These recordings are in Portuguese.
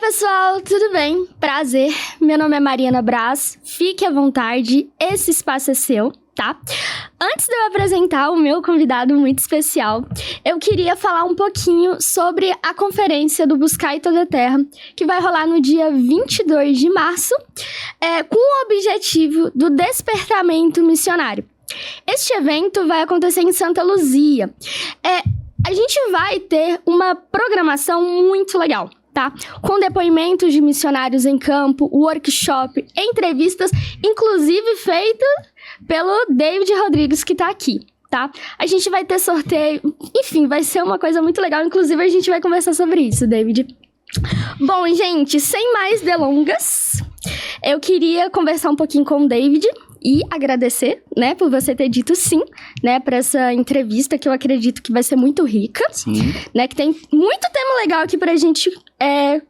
Olá pessoal, tudo bem? Prazer, meu nome é Mariana Braz, fique à vontade, esse espaço é seu, tá? Antes de eu apresentar o meu convidado muito especial, eu queria falar um pouquinho sobre a conferência do Buscai Toda a Terra, que vai rolar no dia 22 de março, com o objetivo do despertamento missionário. Este evento vai acontecer em Santa Luzia. A gente vai ter uma programação muito legal, tá? Com depoimentos de missionários em campo, workshop, entrevistas, inclusive feitas pelo David Rodrigues, que tá aqui, tá? A gente vai ter sorteio, enfim, vai ser uma coisa muito legal, inclusive a gente vai conversar sobre isso, David. Bom, gente, sem mais delongas, eu queria conversar um pouquinho com o David e agradecer, né, por você ter dito sim, né, para essa entrevista que eu acredito que vai ser muito rica, sim, né, que tem muito tema legal aqui pra gente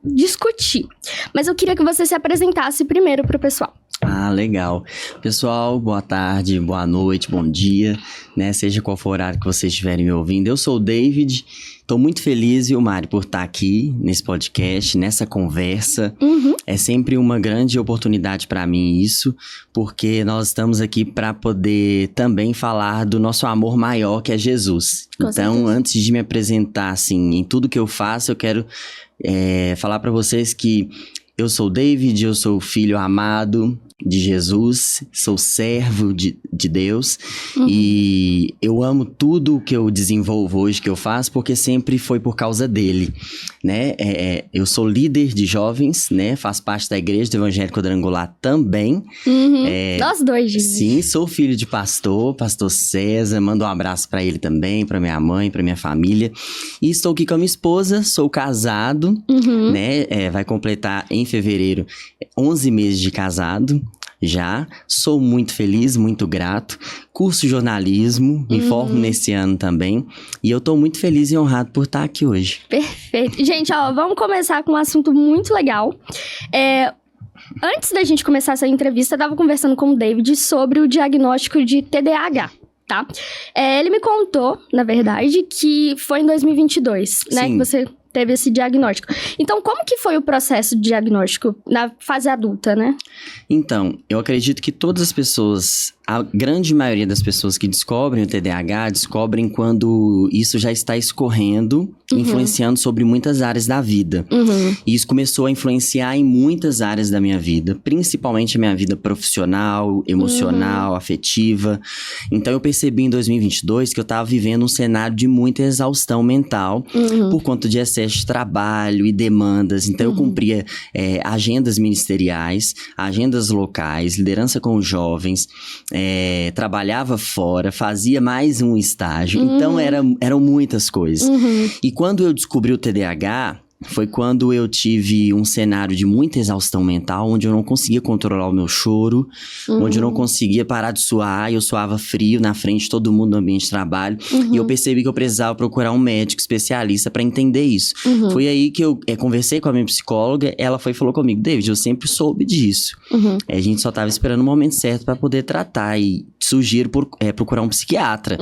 discutir. Mas eu queria que você se apresentasse primeiro pro pessoal. Ah, legal. Pessoal, boa tarde, boa noite, bom dia, né? Seja qual for o horário que vocês estiverem me ouvindo. Eu sou o David, tô muito feliz, viu, Mari, por estar aqui nesse podcast, nessa conversa. É sempre uma grande oportunidade para mim isso, porque nós estamos aqui para poder também falar do nosso amor maior, que é Jesus. Com então, certeza. Antes de me apresentar, assim, em tudo que eu faço, eu quero falar para vocês que eu sou o David, eu sou o filho amado de Jesus, sou servo de Deus e eu amo tudo o que eu desenvolvo hoje, que eu faço, porque sempre foi por causa dele, né? Eu sou líder de jovens, né? Faço parte da Igreja do Evangelho Quadrangular também. Nós dois, gente. Sim, sou filho de pastor César, mando um abraço pra ele também, pra minha mãe, pra minha família. E estou aqui com a minha esposa, sou casado, né? Vai completar em fevereiro 11 meses de casado. Já, sou muito feliz, muito grato, curso jornalismo, me formo nesse ano também, e eu tô muito feliz e honrado por estar aqui hoje. Perfeito. Gente, ó, vamos começar com um assunto muito legal. Antes da gente começar essa entrevista, eu tava conversando com o David sobre o diagnóstico de TDAH, tá? Ele me contou, na verdade, que foi em 2022, né, Sim. que você teve esse diagnóstico. Então, como que foi o processo de diagnóstico na fase adulta, né? Então, eu acredito que todas as pessoas, a grande maioria das pessoas que descobrem o TDAH, descobrem quando isso já está escorrendo, influenciando sobre muitas áreas da vida. E isso começou a influenciar em muitas áreas da minha vida, principalmente a minha vida profissional, emocional, afetiva. Então, eu percebi em 2022 que eu estava vivendo um cenário de muita exaustão mental por conta de excesso de trabalho e demandas. Então, eu cumpria agendas ministeriais, agendas locais, liderança com jovens, trabalhava fora, fazia mais um estágio. Então, eram muitas coisas. E quando eu descobri o TDAH, foi quando eu tive um cenário de muita exaustão mental, onde eu não conseguia controlar o meu choro, onde eu não conseguia parar de suar, eu suava frio na frente de todo mundo no ambiente de trabalho, e eu percebi que eu precisava procurar um médico especialista para entender isso. Foi aí que eu conversei com a minha psicóloga, ela foi e falou comigo: David, eu sempre soube disso. A gente só tava esperando o momento certo para poder tratar, e sugiro procurar um psiquiatra.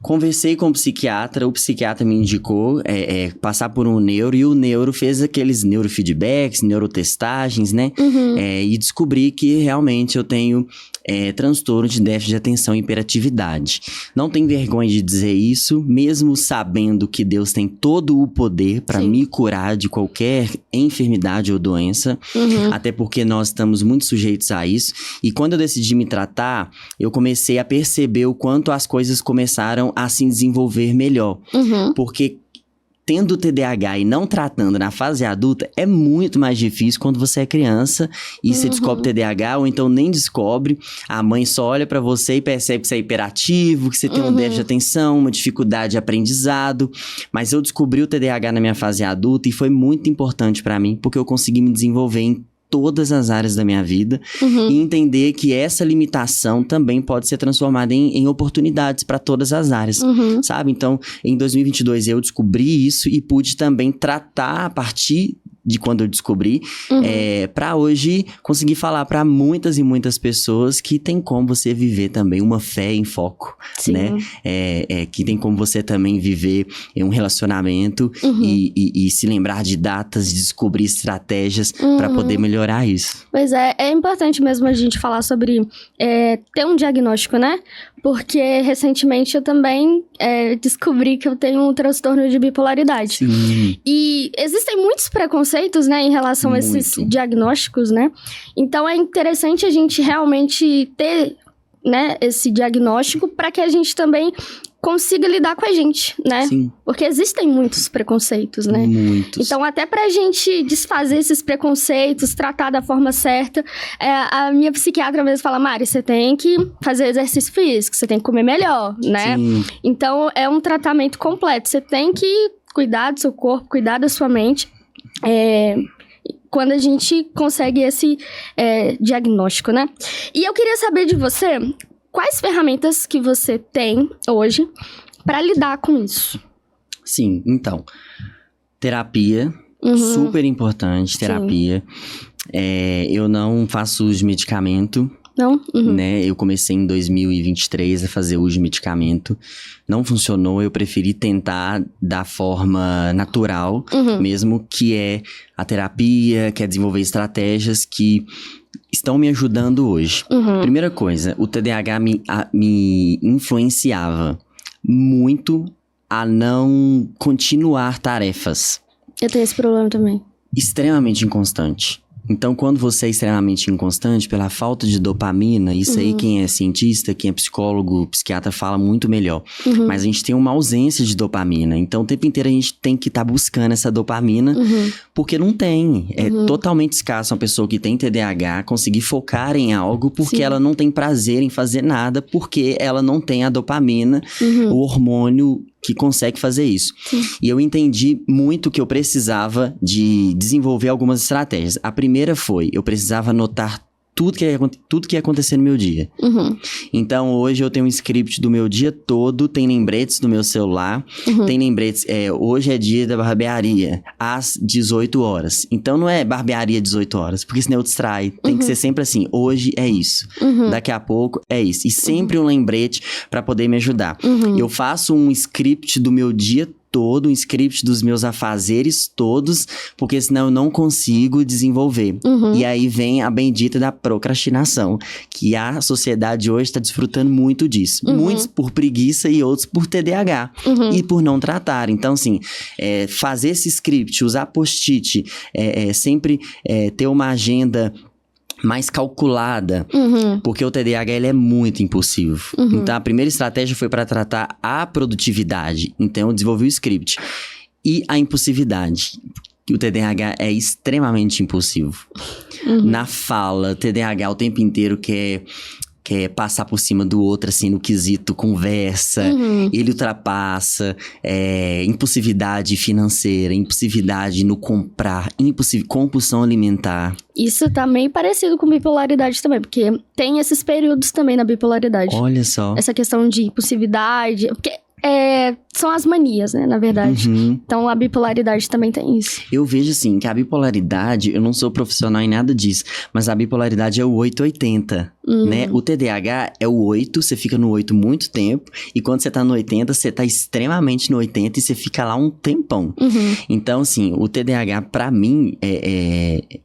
Conversei com o psiquiatra me indicou passar por um neuro, e o neuro fez aqueles neurofeedbacks, neurotestagens, né? E descobri que realmente eu tenho transtorno de déficit de atenção e hiperatividade. Não tenho vergonha de dizer isso, mesmo sabendo que Deus tem todo o poder para me curar de qualquer enfermidade ou doença, até porque nós estamos muito sujeitos a isso. E quando eu decidi me tratar, eu comecei a perceber o quanto as coisas começaram a se desenvolver melhor. Porque tendo TDAH e não tratando na fase adulta, é muito mais difícil quando você é criança e você descobre TDAH, ou então nem descobre. A mãe só olha pra você e percebe que você é hiperativo, que você tem um déficit de atenção, uma dificuldade de aprendizado. Mas eu descobri o TDAH na minha fase adulta e foi muito importante pra mim, porque eu consegui me desenvolver em todas as áreas da minha vida e entender que essa limitação também pode ser transformada em oportunidades para todas as áreas, sabe? Então, em 2022 eu descobri isso e pude também tratar a partir de quando eu descobri, pra hoje conseguir falar pra muitas e muitas pessoas que tem como você viver também uma fé em foco, Sim. né? Que tem como você também viver um relacionamento e se lembrar de datas, descobrir estratégias pra poder melhorar isso. Pois é importante mesmo a gente falar sobre ter um diagnóstico, né? Porque recentemente eu também descobri que eu tenho um transtorno de bipolaridade. Sim. E existem muitos preconceitos, né, em relação a esses diagnósticos, né? Então é interessante a gente realmente ter, né, esse diagnóstico para que a gente também consiga lidar com a gente, né? Sim. Porque existem muitos preconceitos, né? Muitos. Então, até pra gente desfazer esses preconceitos, tratar da forma certa, a minha psiquiatra mesmo fala, Mari, você tem que fazer exercício físico, você tem que comer melhor, né? Sim. Então, é um tratamento completo. Você tem que cuidar do seu corpo, cuidar da sua mente. Quando a gente consegue esse diagnóstico, né? E eu queria saber de você, quais ferramentas que você tem hoje para lidar com isso? Sim, então, terapia, super importante, terapia. Eu não faço uso de medicamento, não? né? Eu comecei em 2023 a fazer uso de medicamento. Não funcionou, eu preferi tentar da forma natural, mesmo que é a terapia, que é desenvolver estratégias que estão me ajudando hoje. Primeira coisa, o TDAH me influenciava muito a não continuar tarefas. Eu tenho esse problema também. Extremamente inconstante. Então, quando você é extremamente inconstante, pela falta de dopamina, isso aí quem é cientista, quem é psicólogo, psiquiatra fala muito melhor. Mas a gente tem uma ausência de dopamina. Então, o tempo inteiro a gente tem que estar buscando essa dopamina, porque não tem. É totalmente escasso uma pessoa que tem TDAH conseguir focar em algo porque ela não tem prazer em fazer nada, porque ela não tem a dopamina, o hormônio que consegue fazer isso. E eu entendi muito que eu precisava de desenvolver algumas estratégias. A primeira foi, eu precisava anotar tudo que ia acontecer no meu dia. Então, hoje eu tenho um script do meu dia todo, tem lembretes no meu celular, tem lembretes, hoje é dia da barbearia, às 18 horas. Então, não é barbearia 18 horas, porque senão eu distrai. Tem que ser sempre assim, hoje é isso, daqui a pouco é isso. E sempre um lembrete para poder me ajudar. Eu faço um script do meu dia todo, um script dos meus afazeres todos, porque senão eu não consigo desenvolver. E aí vem a bendita da procrastinação, que a sociedade hoje está desfrutando muito disso. Muitos por preguiça e outros por TDAH. E por não tratar. Então, assim, fazer esse script, usar post-it, sempre ter uma agenda mais calculada, porque o TDAH ele é muito impulsivo. Então, a primeira estratégia foi para tratar a produtividade. Então, eu desenvolvi o script. E a impulsividade. O TDAH é extremamente impulsivo. Na fala, o TDAH o tempo inteiro quer passar por cima do outro, assim, no quesito conversa. Ele ultrapassa, impulsividade financeira, impulsividade no comprar, compulsão alimentar. Isso tá meio parecido com bipolaridade também, porque tem esses períodos também na bipolaridade. Olha só. Essa questão de impulsividade, porque são as manias, né, na verdade. Então, a bipolaridade também tem isso. Eu vejo, assim, que a bipolaridade, eu não sou profissional em nada disso, mas a bipolaridade é o 880, né? O TDAH é o 8, você fica no 8 muito tempo, e quando você tá no 80, você tá extremamente no 80 e você fica lá um tempão. Então, assim, o TDAH, pra mim,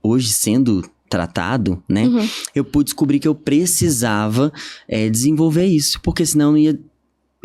hoje sendo tratado, né? Eu pude descobrir que eu precisava desenvolver isso, porque senão eu não ia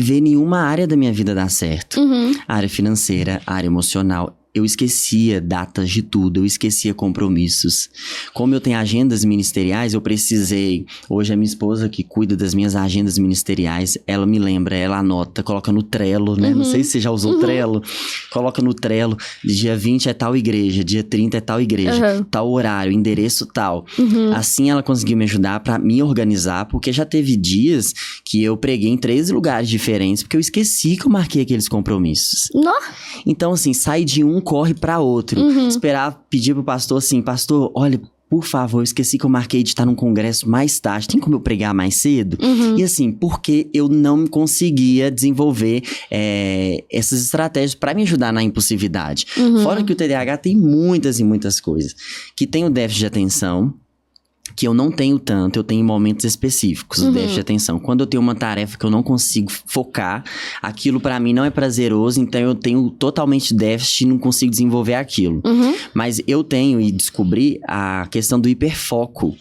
ver nenhuma área da minha vida dar certo. Área financeira, área emocional. Eu esquecia datas de tudo, eu esquecia compromissos. Como eu tenho agendas ministeriais, eu precisei... Hoje a minha esposa que cuida das minhas agendas ministeriais, ela me lembra, ela anota, coloca no Trello, né? Não sei se você já usou o Trello. Coloca no Trello, dia 20 é tal igreja, dia 30 é tal igreja, tal horário, endereço tal. Assim ela conseguiu me ajudar pra me organizar, porque já teve dias que eu preguei em 13 lugares diferentes, porque eu esqueci que eu marquei aqueles compromissos. Então, assim, sai de um, corre pra outro. Esperar, pedir pro pastor assim, pastor, olha, por favor, eu esqueci que eu marquei de estar num congresso mais tarde, tem como eu pregar mais cedo? E assim, porque eu não conseguia desenvolver essas estratégias para me ajudar na impulsividade. Fora que o TDAH tem muitas e muitas coisas. Que tem o déficit de atenção, que eu não tenho tanto, eu tenho em momentos específicos, o déficit de atenção. Quando eu tenho uma tarefa que eu não consigo focar, aquilo pra mim não é prazeroso, então eu tenho totalmente déficit e não consigo desenvolver aquilo. Mas eu tenho e descobri a questão do hiperfoco.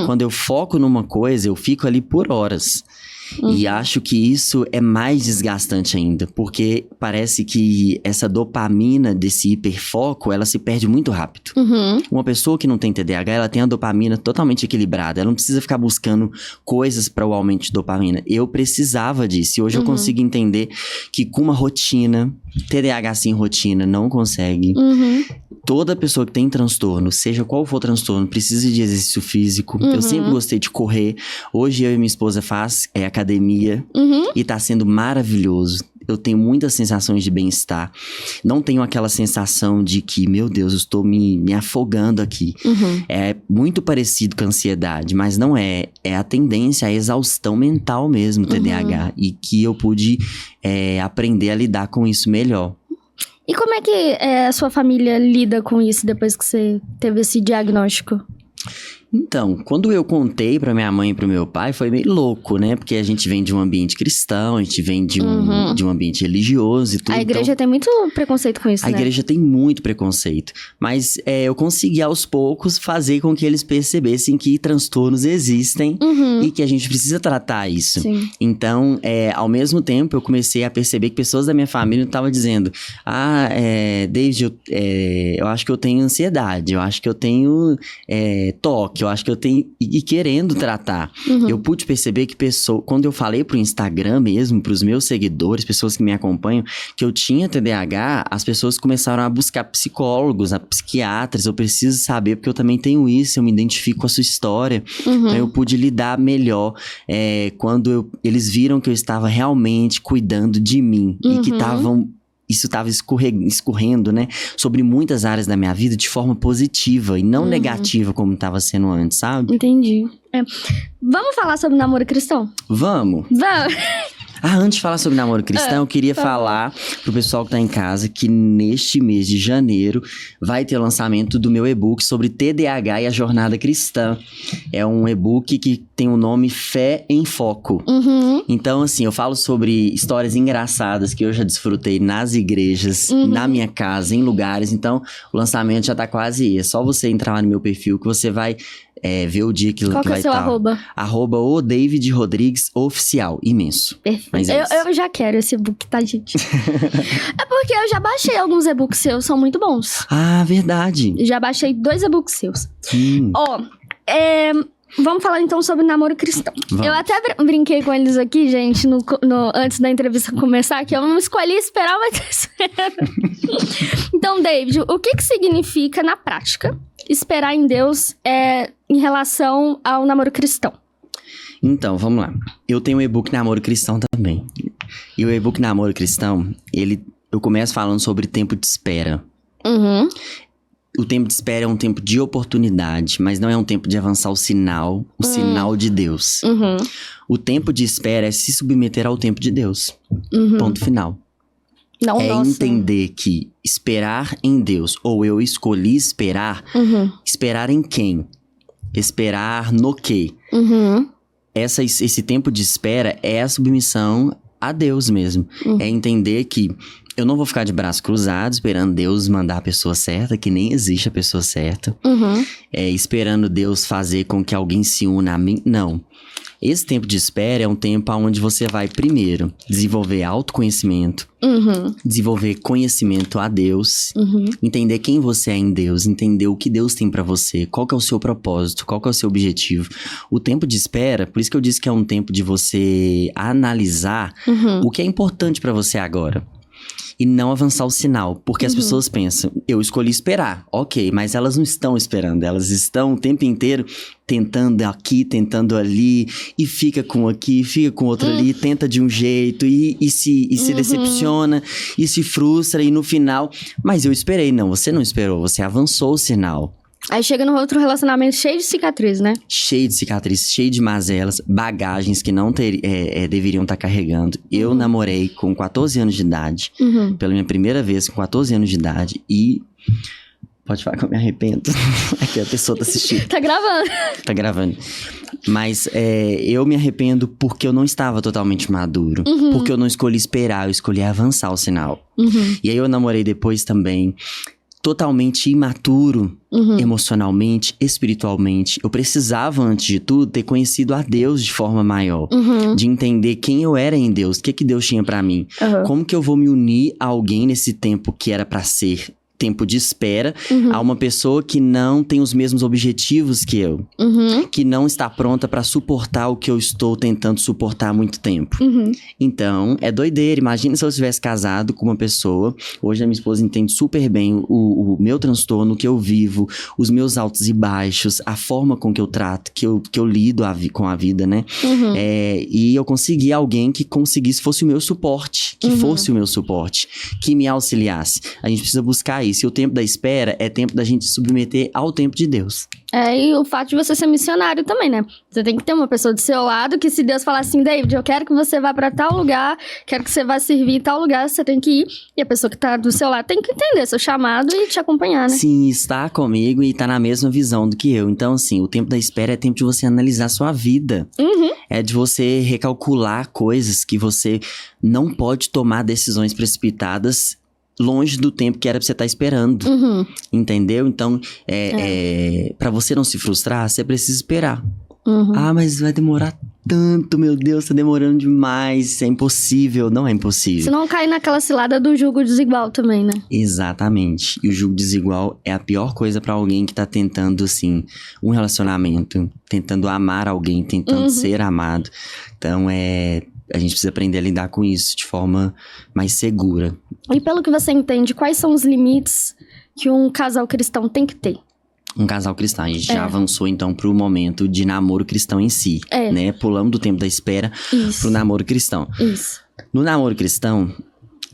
Quando eu foco numa coisa, eu fico ali por horas. E acho que isso é mais desgastante ainda, porque parece que essa dopamina desse hiperfoco, ela se perde muito rápido. Uma pessoa que não tem TDAH, ela tem a dopamina totalmente equilibrada, ela não precisa ficar buscando coisas para o aumento de dopamina. Eu precisava disso, e hoje eu consigo entender que com uma rotina, TDAH sem rotina não consegue. Toda pessoa que tem transtorno, seja qual for o transtorno, precisa de exercício físico. Eu sempre gostei de correr. Hoje eu e minha esposa faz academia e tá sendo maravilhoso. Eu tenho muitas sensações de bem-estar. Não tenho aquela sensação de que, meu Deus, eu estou me afogando aqui. É muito parecido com a ansiedade, mas não é. É a tendência à exaustão mental mesmo, TDAH. E que eu pude aprender a lidar com isso melhor. E como é que a sua família lida com isso depois que você teve esse diagnóstico? Então, quando eu contei pra minha mãe e pro meu pai, foi meio louco, né? Porque a gente vem de um ambiente cristão, a gente vem de um ambiente religioso e tudo. A igreja tem muito preconceito com isso, né? A igreja tem muito preconceito. Mas eu consegui, aos poucos, fazer com que eles percebessem que transtornos existem e que a gente precisa tratar isso. Sim. Então, ao mesmo tempo, eu comecei a perceber que pessoas da minha família estavam dizendo: David, eu acho que eu tenho ansiedade, eu acho que eu tenho toque, eu acho que eu tenho... E querendo tratar. Eu pude perceber que quando eu falei pro Instagram mesmo, pros meus seguidores, pessoas que me acompanham, que eu tinha TDAH, as pessoas começaram a buscar psicólogos, a psiquiatras. Eu preciso saber, porque eu também tenho isso, eu me identifico com a sua história. Então eu pude lidar melhor quando eles viram que eu estava realmente cuidando de mim. E que isso estava escorrendo, né, sobre muitas áreas da minha vida de forma positiva e não negativa como estava sendo antes, sabe? Entendi. Vamos falar sobre namoro cristão? Vamos! Antes de falar sobre namoro cristão, eu queria falar pro pessoal que tá em casa que neste mês de janeiro vai ter o lançamento do meu e-book sobre TDAH e a jornada cristã. É um e-book que tem o nome Fé em Foco. Então, assim, eu falo sobre histórias engraçadas que eu já desfrutei nas igrejas, na minha casa, em lugares. Então, o lançamento já tá quase aí. É só você entrar lá no meu perfil que você vai ver o dia que vai estar. Qual que é o seu arroba? Arroba o David Rodrigues Oficial. Imenso. Perfeito. Mas eu já quero esse e-book, tá, gente? É porque eu já baixei alguns e-books seus, são muito bons. Ah, verdade. Já baixei 2 e-books seus. Vamos falar então sobre namoro cristão. Vamos. Eu até brinquei com eles aqui, gente, antes da entrevista começar, que eu não escolhi esperar, mas... Então, David, o que significa, na prática, esperar em Deus em relação ao namoro cristão? Então, vamos lá. Eu tenho um e-book Namoro Cristão também. E o e-book Namoro Cristão, eu começo falando sobre tempo de espera. O tempo de espera é um tempo de oportunidade, mas não é um tempo de avançar o sinal de Deus. O tempo de espera é se submeter ao tempo de Deus. Ponto final. Não, entender que esperar em Deus, ou eu escolhi esperar, esperar em quem? Esperar no quê? Esse tempo de espera é a submissão a Deus mesmo. É entender que eu não vou ficar de braços cruzados esperando Deus mandar a pessoa certa, que nem existe a pessoa certa. Esperando Deus fazer com que alguém se una a mim. Não. Esse tempo de espera é um tempo onde você vai, primeiro, desenvolver autoconhecimento, desenvolver conhecimento a Deus, entender quem você é em Deus, entender o que Deus tem pra você, qual que é o seu propósito, qual que é o seu objetivo. O tempo de espera, por isso que eu disse que é um tempo de você analisar o que é importante pra você agora. E não avançar o sinal. Porque as pessoas pensam, eu escolhi esperar. Ok, mas elas não estão esperando. Elas estão o tempo inteiro tentando aqui, tentando ali. E fica com aqui, fica com outro ali. Tenta de um jeito e se decepciona. E se frustra e no final... Mas eu esperei. Não, você não esperou. Você avançou o sinal. Aí chega no outro relacionamento cheio de cicatriz, né? Cheio de cicatrizes, cheio de mazelas, bagagens que não deveriam estar carregando. Eu namorei com 14 anos de idade, pela minha primeira vez com 14 anos de idade, e... Pode falar que eu me arrependo. Aqui a pessoa tá assistindo. Tá gravando. Tá gravando. Mas eu me arrependo porque eu não estava totalmente maduro. Porque eu não escolhi esperar, eu escolhi avançar o sinal. E aí eu namorei depois também, totalmente imaturo, emocionalmente, espiritualmente. Eu precisava, antes de tudo, ter conhecido a Deus de forma maior. De entender quem eu era em Deus, o que Deus tinha pra mim. Como que eu vou me unir a alguém nesse tempo que era pra ser tempo de espera, a uma pessoa que não tem os mesmos objetivos que eu, que não está pronta pra suportar o que eu estou tentando suportar há muito tempo. Então, é doideira. Imagina se eu tivesse casado com uma pessoa, hoje a minha esposa entende super bem o meu transtorno, o que eu vivo, os meus altos e baixos, a forma com que eu trato, que eu lido com a vida, né? E eu consegui alguém que fosse o meu suporte, fosse o meu suporte, que me auxiliasse. A gente precisa buscar isso. E o tempo da espera é tempo da gente se submeter ao tempo de Deus. E o fato de você ser missionário também, né? Você tem que ter uma pessoa do seu lado que, se Deus falar assim, David, eu quero que você vá pra tal lugar, quero que você vá servir em tal lugar, você tem que ir. E a pessoa que tá do seu lado tem que entender seu chamado e te acompanhar, né? Sim, está comigo e tá na mesma visão do que eu. Então, assim, o tempo da espera é tempo de você analisar sua vida. É de você recalcular coisas que você não pode tomar decisões precipitadas longe do tempo que era pra você estar esperando. Entendeu? Então, pra você não se frustrar, você precisa esperar. Ah, mas vai demorar tanto, meu Deus, tá demorando demais. Isso é impossível. Não é impossível. Se não cair naquela cilada do jugo desigual também, né? Exatamente. E o jugo desigual é a pior coisa pra alguém que tá tentando, assim, um relacionamento, tentando amar alguém, tentando ser amado. Então, a gente precisa aprender a lidar com isso de forma mais segura. E pelo que você entende, quais são os limites que um casal cristão tem que ter? Um casal cristão. A gente já avançou, então, pro momento de namoro cristão em si, né? Pulamos do tempo da espera pro namoro cristão. Isso. No namoro cristão,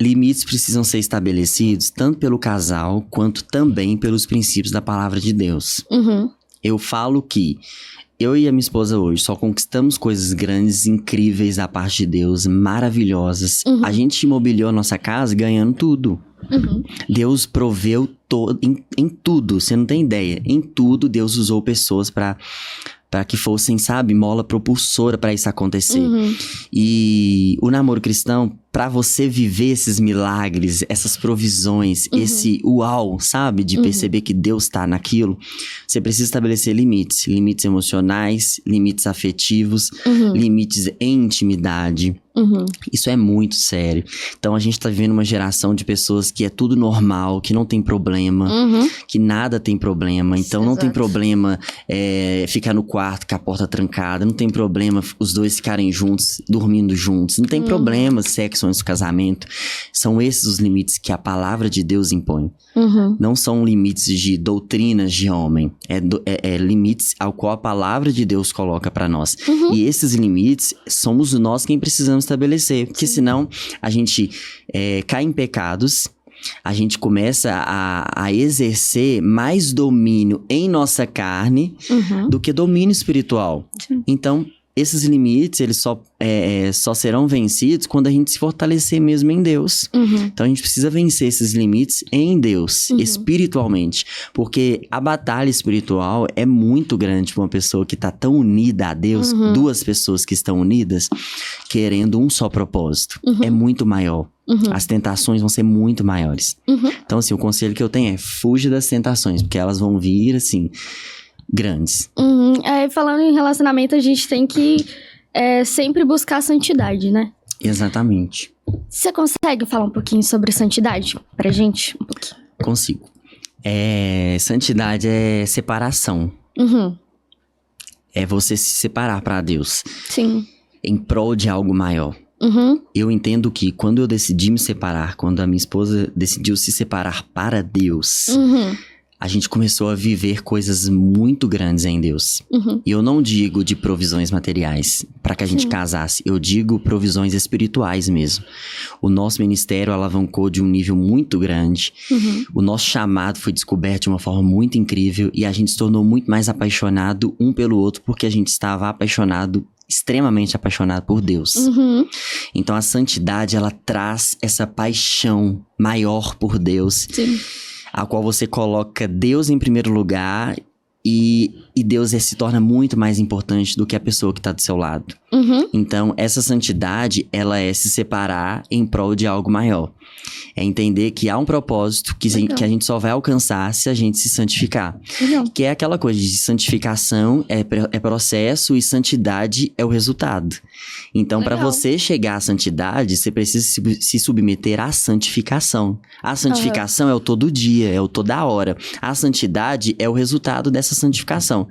limites precisam ser estabelecidos tanto pelo casal, quanto também pelos princípios da palavra de Deus. Eu falo que eu e a minha esposa hoje só conquistamos coisas grandes, incríveis da parte de Deus, maravilhosas. A gente imobiliou a nossa casa ganhando tudo. Deus proveu em tudo, você não tem ideia. Em tudo, Deus usou pessoas pra que fossem, sabe, mola propulsora pra isso acontecer. E o namoro cristão, pra você viver esses milagres, essas provisões, esse uau, sabe, de perceber que Deus tá naquilo, você precisa estabelecer limites. Limites emocionais, limites afetivos, limites em intimidade. Isso é muito sério. Então a gente tá vivendo uma geração de pessoas que é tudo normal, que não tem problema, que nada tem problema. Então não tem problema ficar no quarto com a porta trancada, não tem problema os dois ficarem juntos, dormindo juntos, não tem problema sexo antes do casamento. São esses os limites que a palavra de Deus impõe. Não são limites de doutrinas de homem, é limites ao qual a palavra de Deus coloca pra nós. E esses limites somos nós quem precisamos estabelecer, porque senão a gente cai em pecados, a gente começa a exercer mais domínio em nossa carne do que domínio espiritual. Então, esses limites, eles só serão vencidos quando a gente se fortalecer mesmo em Deus. Então, a gente precisa vencer esses limites em Deus, espiritualmente. Porque a batalha espiritual é muito grande para uma pessoa que está tão unida a Deus, duas pessoas que estão unidas, querendo um só propósito. É muito maior. As tentações vão ser muito maiores. Então, assim, o conselho que eu tenho é: fuja das tentações, porque elas vão vir, assim, grandes. Falando em relacionamento, a gente tem que sempre buscar a santidade, né? Exatamente. Você consegue falar um pouquinho sobre santidade pra gente? Um pouquinho. Consigo. Santidade é separação. É você se separar pra Deus. Sim. Em prol de algo maior. Eu entendo que quando eu decidi me separar, quando a minha esposa decidiu se separar para Deus, a gente começou a viver coisas muito grandes em Deus. E eu não digo de provisões materiais para que a gente casasse, eu digo provisões espirituais mesmo. O nosso ministério alavancou de um nível muito grande, o nosso chamado foi descoberto de uma forma muito incrível e a gente se tornou muito mais apaixonado um pelo outro porque a gente estava apaixonado, extremamente apaixonado por Deus. Então a santidade, ela traz essa paixão maior por Deus. Sim. A qual você coloca Deus em primeiro lugar e Deus se torna muito mais importante do que a pessoa que está do seu lado. Então, essa santidade, ela é se separar em prol de algo maior. É entender que há um propósito que a gente só vai alcançar se a gente se santificar. Que é aquela coisa de santificação é processo e santidade é o resultado. Então, para você chegar à santidade, você precisa se submeter à santificação. A santificação é o todo dia, é o toda hora. A santidade é o resultado dessa santificação.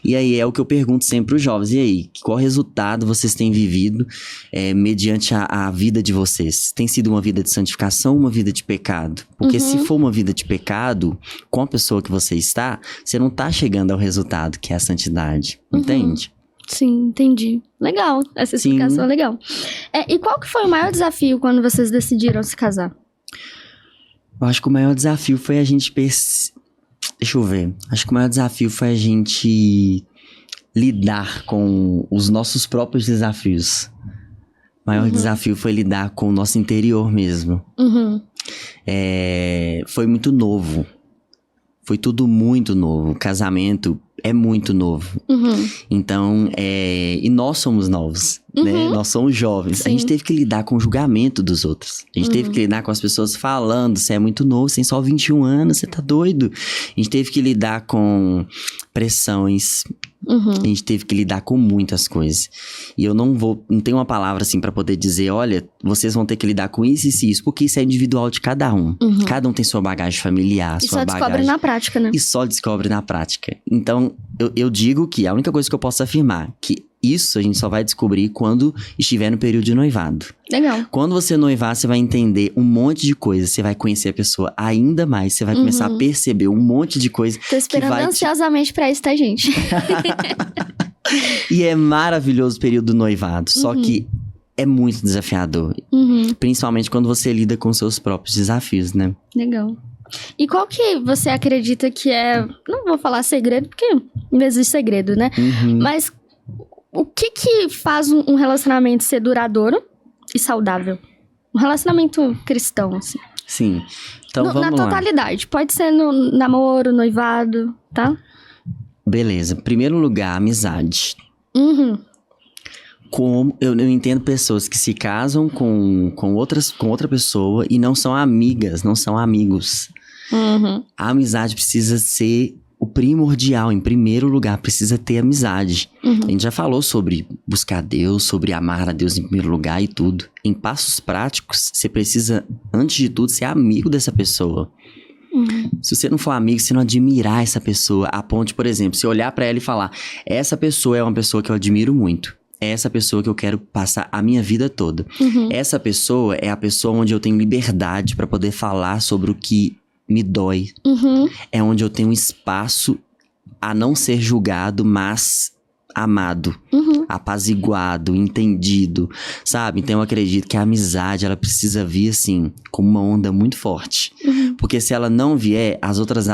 E aí é o que eu pergunto sempre para os jovens. E aí, qual resultado vocês têm vivido mediante a vida de vocês? Tem sido uma vida de santificação ou uma vida de pecado? Porque se for uma vida de pecado, com a pessoa que você está, você não está chegando ao resultado, que é a santidade. Entende? Sim, entendi. Legal, essa explicação é legal. E qual que foi o maior desafio quando vocês decidiram se casar? Eu acho que o maior desafio foi a gente Deixa eu ver. Acho que o maior desafio foi a gente lidar com os nossos próprios desafios. O maior desafio foi lidar com o nosso interior mesmo. Foi muito novo. Foi tudo muito novo. O casamento é muito novo. Então, e nós somos novos, né? Nós somos jovens. Sim. A gente teve que lidar com o julgamento dos outros. A gente teve que lidar com as pessoas falando, você é muito novo, você tem só 21 anos, você tá doido. A gente teve que lidar com pressões. A gente teve que lidar com muitas coisas. E eu não tenho uma palavra assim pra poder dizer, olha, vocês vão ter que lidar com isso e isso, porque isso é individual de cada um. Cada um tem sua bagagem familiar, e sua só bagagem. Descobre na prática, né? E só descobre na prática. Então, eu digo que a única coisa que eu posso afirmar, que isso a gente só vai descobrir quando estiver no período de noivado. Legal. Quando você noivar, você vai entender um monte de coisa. Você vai conhecer a pessoa ainda mais. Você vai começar a perceber um monte de coisa. Tô esperando ansiosamente pra isso, tá, gente? E é maravilhoso o período do noivado. Só que é muito desafiador. Principalmente quando você lida com seus próprios desafios, né? Legal. E qual que você acredita que é... Não vou falar segredo, porque não existe segredo, né? Mas o que faz um relacionamento ser duradouro e saudável? Um relacionamento cristão, assim. Sim. Então vamos lá. Na totalidade. Pode ser no namoro, noivado, tá? Beleza. Primeiro lugar, amizade. Como eu entendo pessoas que se casam com outra pessoa e não são amigas, não são amigos. A amizade precisa ser o primordial, em primeiro lugar, precisa ter amizade. A gente já falou sobre buscar Deus, sobre amar a Deus em primeiro lugar e tudo. Em passos práticos, você precisa, antes de tudo, ser amigo dessa pessoa. Se você não for amigo, você não admirar essa pessoa, a ponto, por exemplo, você olhar pra ela e falar, essa pessoa é uma pessoa que eu admiro muito. É essa pessoa que eu quero passar a minha vida toda. Essa pessoa é a pessoa onde eu tenho liberdade pra poder falar sobre o que me dói. É onde eu tenho espaço a não ser julgado, mas amado, apaziguado, entendido, sabe? Então eu acredito que a amizade, ela precisa vir assim, como uma onda muito forte. Porque se ela não vier, as outras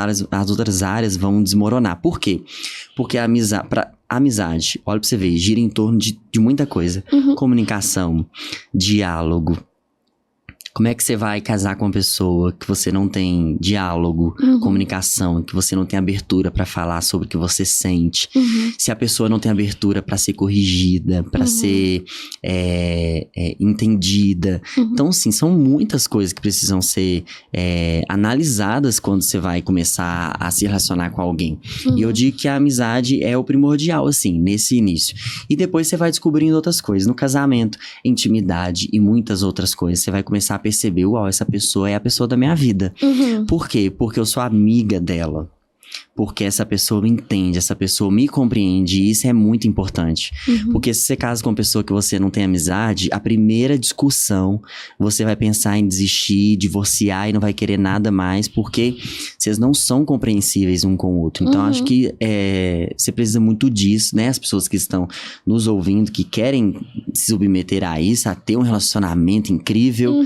áreas vão desmoronar. Por quê? Porque a amizade, olha pra você ver, gira em torno de muita coisa. Comunicação, diálogo. Como é que você vai casar com uma pessoa que você não tem diálogo, comunicação, que você não tem abertura pra falar sobre o que você sente? Se a pessoa não tem abertura pra ser corrigida, pra ser entendida. Então, sim, são muitas coisas que precisam ser analisadas quando você vai começar a se relacionar com alguém. E eu digo que a amizade é o primordial, assim, nesse início. E depois você vai descobrindo outras coisas. No casamento, intimidade e muitas outras coisas. Você vai começar a perceber, uau, essa pessoa é a pessoa da minha vida. Por quê? Porque eu sou amiga dela. porque essa pessoa me entende, essa pessoa me compreende, e isso é muito importante. Porque se você casa com uma pessoa que você não tem amizade, a primeira discussão, você vai pensar em desistir, divorciar e não vai querer nada mais, porque vocês não são compreensíveis um com o outro. Então, acho que você precisa muito disso, né? As pessoas que estão nos ouvindo, que querem se submeter a isso, a ter um relacionamento incrível,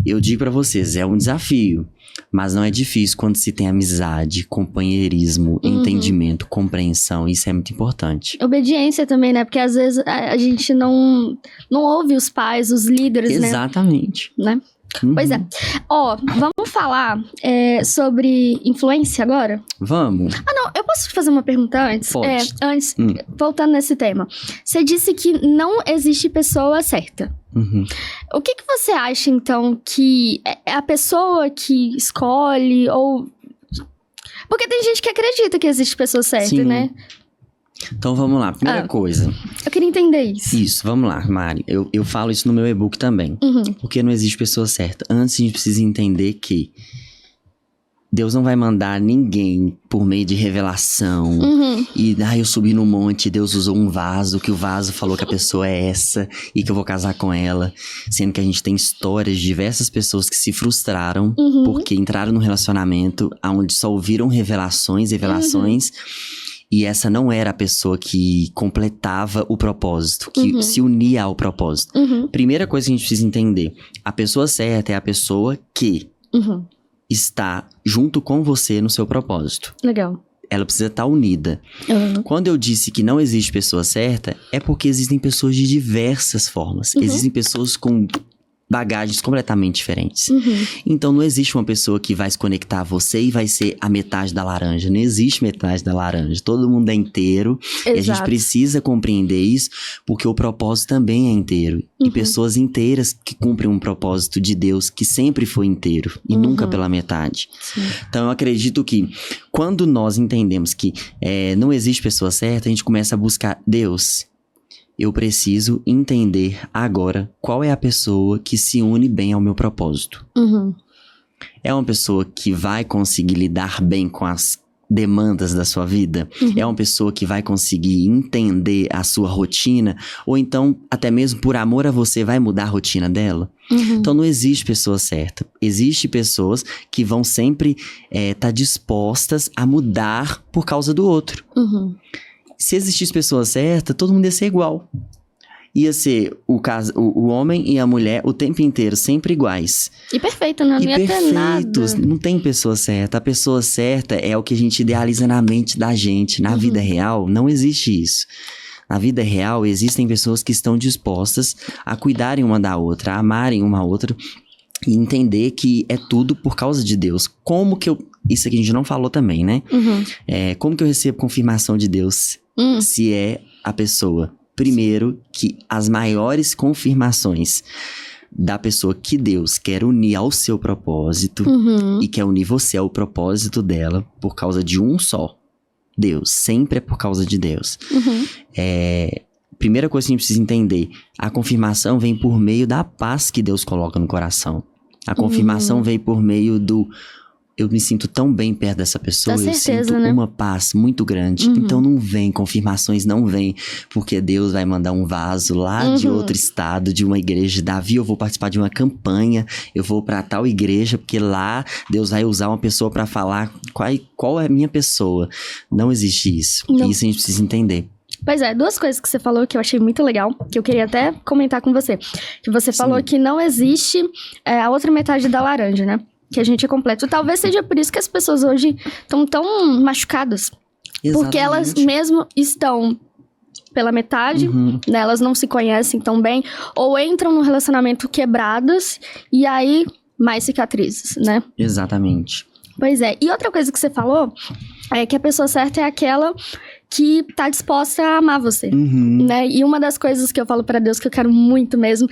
eu digo pra vocês, é um desafio. Mas não é difícil quando se tem amizade, companheirismo, entendimento, compreensão. Isso é muito importante. Obediência também, né? Porque às vezes a gente não ouve os pais, os líderes, Exatamente. né? Pois é. Ó, vamos falar sobre influência agora? Vamos. Ah, não, eu posso te fazer uma pergunta antes? Pode. Antes, voltando nesse tema. Você disse que não existe pessoa certa. O que você acha, então, que é a pessoa que escolhe, ou... Porque tem gente que acredita que existe pessoa certa, Sim. né? Então vamos lá, primeira coisa. Eu queria entender isso. Isso, vamos lá, Mari. Eu falo isso no meu e-book também. Porque não existe pessoa certa. Antes a gente precisa entender que Deus não vai mandar ninguém por meio de revelação. E, eu subi no monte, Deus usou um vaso, que o vaso falou que a pessoa é essa e que eu vou casar com ela. Sendo que a gente tem histórias de diversas pessoas que se frustraram porque entraram num relacionamento onde só ouviram revelações. E essa não era a pessoa que completava o propósito, que se unia ao propósito. Primeira coisa que a gente precisa entender, a pessoa certa é a pessoa que está junto com você no seu propósito. Legal. Ela precisa estar unida. Quando eu disse que não existe pessoa certa, é porque existem pessoas de diversas formas. Existem pessoas com bagagens completamente diferentes. Então não existe uma pessoa que vai se conectar a você e vai ser a metade da laranja. Não existe metade da laranja. Todo mundo é inteiro. Exato. E a gente precisa compreender isso, porque o propósito também é inteiro. E pessoas inteiras que cumprem um propósito de Deus que sempre foi inteiro e nunca pela metade. Sim. Então eu acredito que quando nós entendemos que não existe pessoa certa, a gente começa a buscar Deus. Eu preciso entender agora qual é a pessoa que se une bem ao meu propósito. É uma pessoa que vai conseguir lidar bem com as demandas da sua vida? É uma pessoa que vai conseguir entender a sua rotina? Ou então, até mesmo por amor a você, vai mudar a rotina dela? Então não existe pessoa certa. Existem pessoas que vão sempre estar dispostas a mudar por causa do outro. Se existisse pessoa certa, todo mundo ia ser igual. Ia ser o homem e a mulher o tempo inteiro, sempre iguais. E perfeito, né? Não ia ter nada. Não tem pessoa certa. A pessoa certa é o que a gente idealiza na mente da gente. Na vida real, não existe isso. Na vida real, existem pessoas que estão dispostas a cuidarem uma da outra, a amarem uma a outra e entender que é tudo por causa de Deus. Como que eu... Isso aqui a gente não falou também, né? Como que eu recebo confirmação de Deus se é a pessoa? Primeiro, que as maiores confirmações da pessoa que Deus quer unir ao seu propósito e quer unir você ao propósito dela por causa de um só. Deus, sempre é por causa de Deus. Primeira coisa que a gente precisa entender, a confirmação vem por meio da paz que Deus coloca no coração. A confirmação vem por meio do... Eu me sinto tão bem perto dessa pessoa, Com certeza, eu sinto né? uma paz muito grande. Então não vem, confirmações não vem, porque Deus vai mandar um vaso lá de outro estado, de uma igreja. Davi, eu vou participar de uma campanha, eu vou pra tal igreja, porque lá Deus vai usar uma pessoa pra falar qual é a minha pessoa. Não existe isso. Não. Isso a gente precisa entender. Pois é, duas coisas que você falou que eu achei muito legal, que eu queria até comentar com você. Que você falou que não existe a outra metade da laranja, né? Que a gente é completo. Talvez seja por isso que as pessoas hoje estão tão machucadas. Exatamente. Porque elas mesmo estão pela metade, né? Elas não se conhecem tão bem. Ou entram num relacionamento quebradas e aí mais cicatrizes, né? Exatamente. Pois é. E outra coisa que você falou é que a pessoa certa é aquela que tá disposta a amar você, né? E uma das coisas que eu falo pra Deus que eu quero muito mesmo,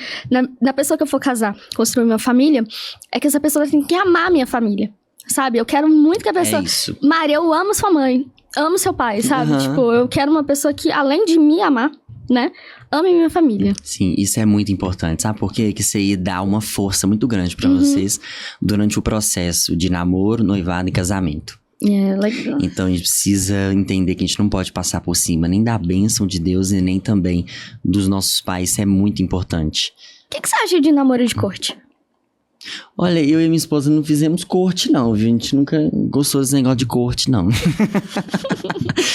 na pessoa que eu for casar, construir uma família, é que essa pessoa tem que amar a minha família, sabe? Eu quero muito que a pessoa... É isso. Maria, eu amo sua mãe, amo seu pai, sabe? Tipo, eu quero uma pessoa que, além de me amar, né? Ame minha família. Sim, isso é muito importante. Sabe por quê? Que isso aí dá uma força muito grande pra vocês durante o processo de namoro, noivado e casamento. Legal. Então a gente precisa entender que a gente não pode passar por cima nem da bênção de Deus e nem também dos nossos pais. Isso é muito importante. O que você acha de namoro de corte? Olha, eu e minha esposa não fizemos corte, não, viu? A gente nunca gostou desse negócio de corte, não. O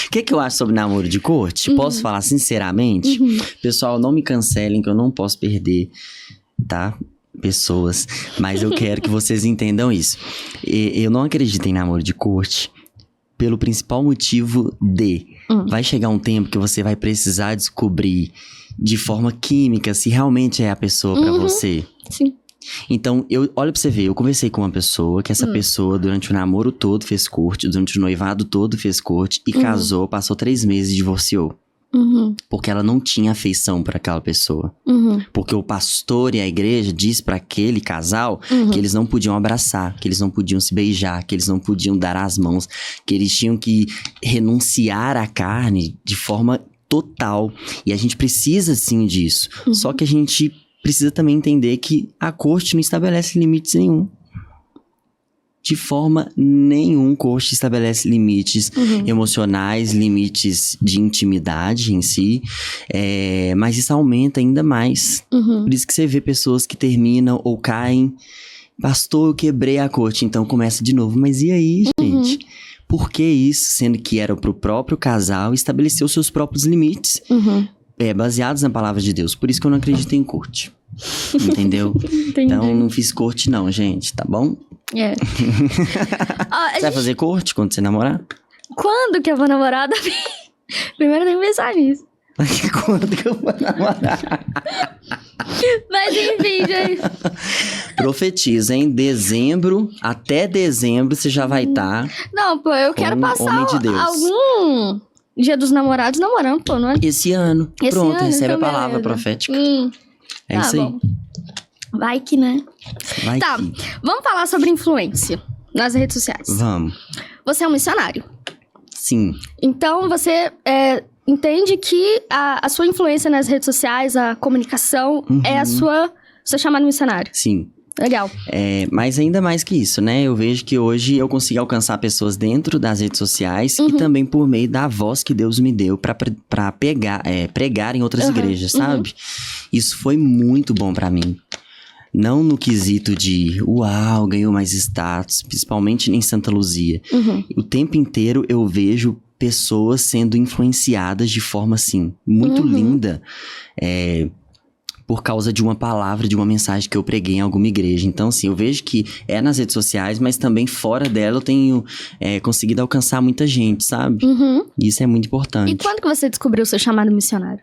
que eu acho sobre namoro de corte? Posso falar sinceramente? Pessoal, não me cancelem, que eu não posso perder, tá? Pessoas. Mas eu quero que vocês entendam isso. Eu não acredito em namoro de corte pelo principal motivo de... Vai chegar um tempo que você vai precisar descobrir de forma química se realmente é a pessoa pra você. Sim. Então, olha pra você ver, eu conversei com uma pessoa, que essa pessoa durante o namoro todo fez corte, durante o noivado todo fez corte, e casou, passou 3 meses e divorciou. Porque ela não tinha afeição por aquela pessoa. Porque o pastor e a igreja diz pra aquele casal que eles não podiam abraçar, que eles não podiam se beijar, que eles não podiam dar as mãos, que eles tinham que renunciar à carne de forma total. E a gente precisa sim disso. Só que a gente precisa também entender que a corte não estabelece limites nenhum. De forma nenhuma, corte estabelece limites emocionais, limites de intimidade em si. Mas isso aumenta ainda mais. Por isso que você vê pessoas que terminam ou caem. Pastor, eu quebrei a corte, então começa de novo. Mas e aí, gente? Por que isso? Sendo que era pro próprio casal estabelecer os seus próprios limites. Baseados na palavra de Deus. Por isso que eu não acredito em corte. Entendeu? Então, não fiz corte não, gente, tá bom? Você vai fazer corte quando você namorar? Quando que eu vou namorar, Davi? Primeiro tem que pensar nisso. Quando que eu vou namorar? Mas enfim, gente. Profetiza, hein? Até dezembro você já vai estar. Não, pô, eu quero passar homem de Deus. algum Dia dos Namorados namorando, pô, não é? Esse ano. Pronto, recebe então a palavra profética. É isso aí. Bom. Vai que, né? Vamos falar sobre influência nas redes sociais. Vamos. Você é um missionário. Sim. Então, você entende que a sua influência nas redes sociais, a comunicação, é a sua chamada missionário. Sim. Legal. Mas ainda mais que isso, né? Eu vejo que hoje eu consigo alcançar pessoas dentro das redes sociais e também por meio da voz que Deus me deu pra pregar em outras igrejas, sabe? Isso foi muito bom pra mim. Não no quesito de, uau, ganhou mais status, principalmente em Santa Luzia. O tempo inteiro eu vejo pessoas sendo influenciadas de forma, assim, muito linda. Por causa de uma palavra, de uma mensagem que eu preguei em alguma igreja. Então, assim, eu vejo que é nas redes sociais, mas também fora dela eu tenho conseguido alcançar muita gente, sabe? E isso é muito importante. E quando que você descobriu o seu chamado missionário?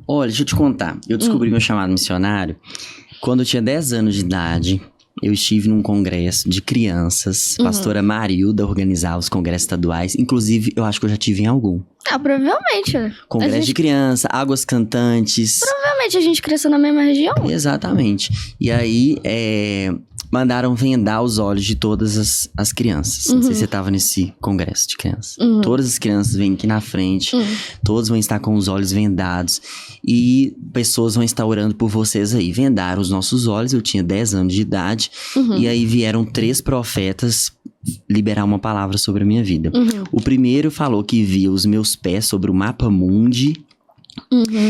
Olha, deixa eu te contar. Eu descobri meu chamado missionário quando eu tinha 10 anos de idade. Eu estive num congresso de crianças. Pastora Marilda organizava os congressos estaduais. Inclusive, eu acho que eu já tive em algum. Provavelmente. Congresso de criança, águas cantantes. Provavelmente a gente cresceu na mesma região. Exatamente. E aí, mandaram vendar os olhos de todas as crianças. Não sei se você tava nesse congresso de crianças. Todas as crianças vêm aqui na frente. Todos vão estar com os olhos vendados. E pessoas vão estar orando por vocês aí. Vendaram os nossos olhos. Eu tinha 10 anos de idade. E aí vieram 3 profetas liberar uma palavra sobre a minha vida. O primeiro falou que via os meus pés sobre o mapa mundi.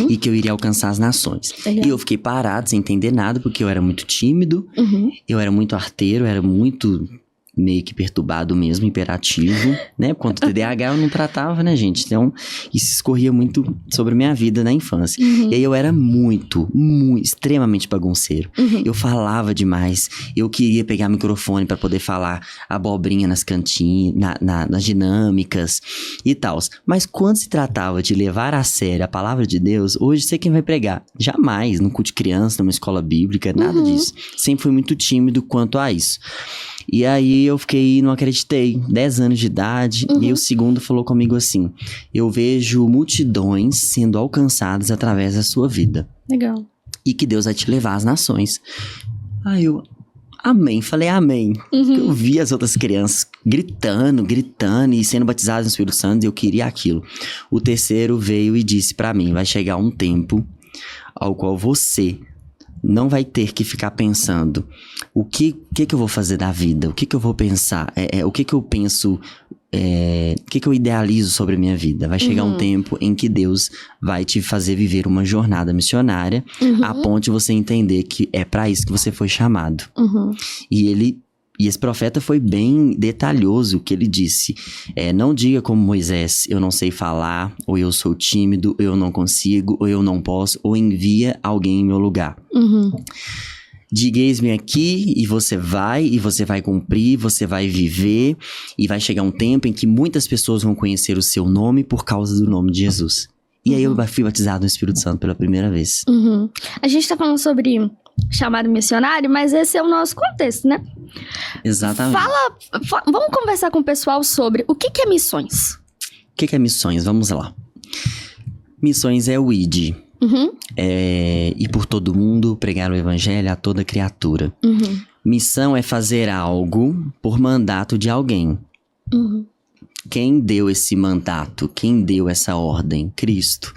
E que eu iria alcançar as nações. E eu fiquei parado, sem entender nada, porque eu era muito tímido, eu era muito arteiro, eu era muito meio que perturbado mesmo, hiperativo, né? Quanto TDAH eu não tratava, né, gente? Então, isso escorria muito sobre a minha vida na infância. E aí eu era muito, extremamente bagunceiro. Eu falava demais, eu queria pegar microfone pra poder falar abobrinha nas cantinhas, nas dinâmicas e tal. Mas quando se tratava de levar a sério a palavra de Deus, hoje sei quem vai pregar. Jamais, num culto de criança, numa escola bíblica, nada disso. Sempre fui muito tímido quanto a isso. E aí eu não acreditei, 10 anos de idade, e o segundo falou comigo assim: eu vejo multidões sendo alcançadas através da sua vida. Legal. E que Deus vai te levar às nações. Aí eu, amém, falei amém. Eu vi as outras crianças gritando e sendo batizadas no Espírito Santo, e eu queria aquilo. O terceiro veio e disse pra mim: vai chegar um tempo ao qual você não vai ter que ficar pensando o que eu vou fazer da vida, o que eu vou pensar, o que eu penso, o que eu idealizo sobre a minha vida. Vai chegar um tempo em que Deus vai te fazer viver uma jornada missionária a ponto de você entender que é pra isso que você foi chamado. E esse profeta foi bem detalhoso o que ele disse. Não diga como Moisés, eu não sei falar, ou eu sou tímido, ou eu não consigo, ou eu não posso, ou envia alguém em meu lugar. Diga, eis-me aqui, e você vai cumprir, você vai viver, e vai chegar um tempo em que muitas pessoas vão conhecer o seu nome por causa do nome de Jesus. E aí eu fui batizado no Espírito Santo pela primeira vez. A gente tá falando sobre chamado missionário, mas esse é o nosso contexto, né? Exatamente. Vamos conversar com o pessoal sobre o que é missões. O que é missões? Vamos lá. Missões é o ID. Ir por todo mundo, pregar o evangelho a toda criatura. Missão é fazer algo por mandato de alguém. Quem deu esse mandato? Quem deu essa ordem? Cristo.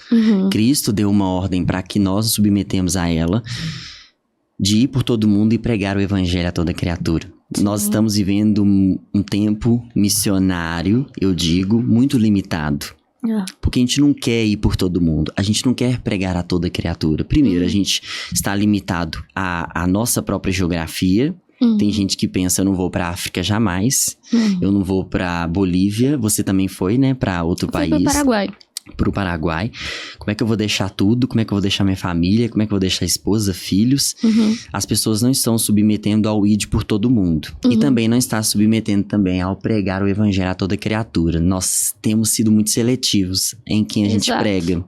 Cristo deu uma ordem para que nós nos submetemos a ela, de ir por todo mundo e pregar o evangelho a toda criatura. Nós estamos vivendo um tempo missionário, eu digo, muito limitado. Porque a gente não quer ir por todo mundo. A gente não quer pregar a toda criatura. Primeiro, a gente está limitado à nossa própria geografia. Tem gente que pensa, eu não vou pra África jamais. Eu não vou pra Bolívia. Você também foi, né? Pra outro país. Pro Paraguai. Pro Paraguai. Como é que eu vou deixar tudo? Como é que eu vou deixar minha família? Como é que eu vou deixar a esposa, filhos? As pessoas não estão submetendo ao ID por todo mundo. E também não está submetendo também ao pregar o evangelho a toda criatura. Nós temos sido muito seletivos em quem a gente prega.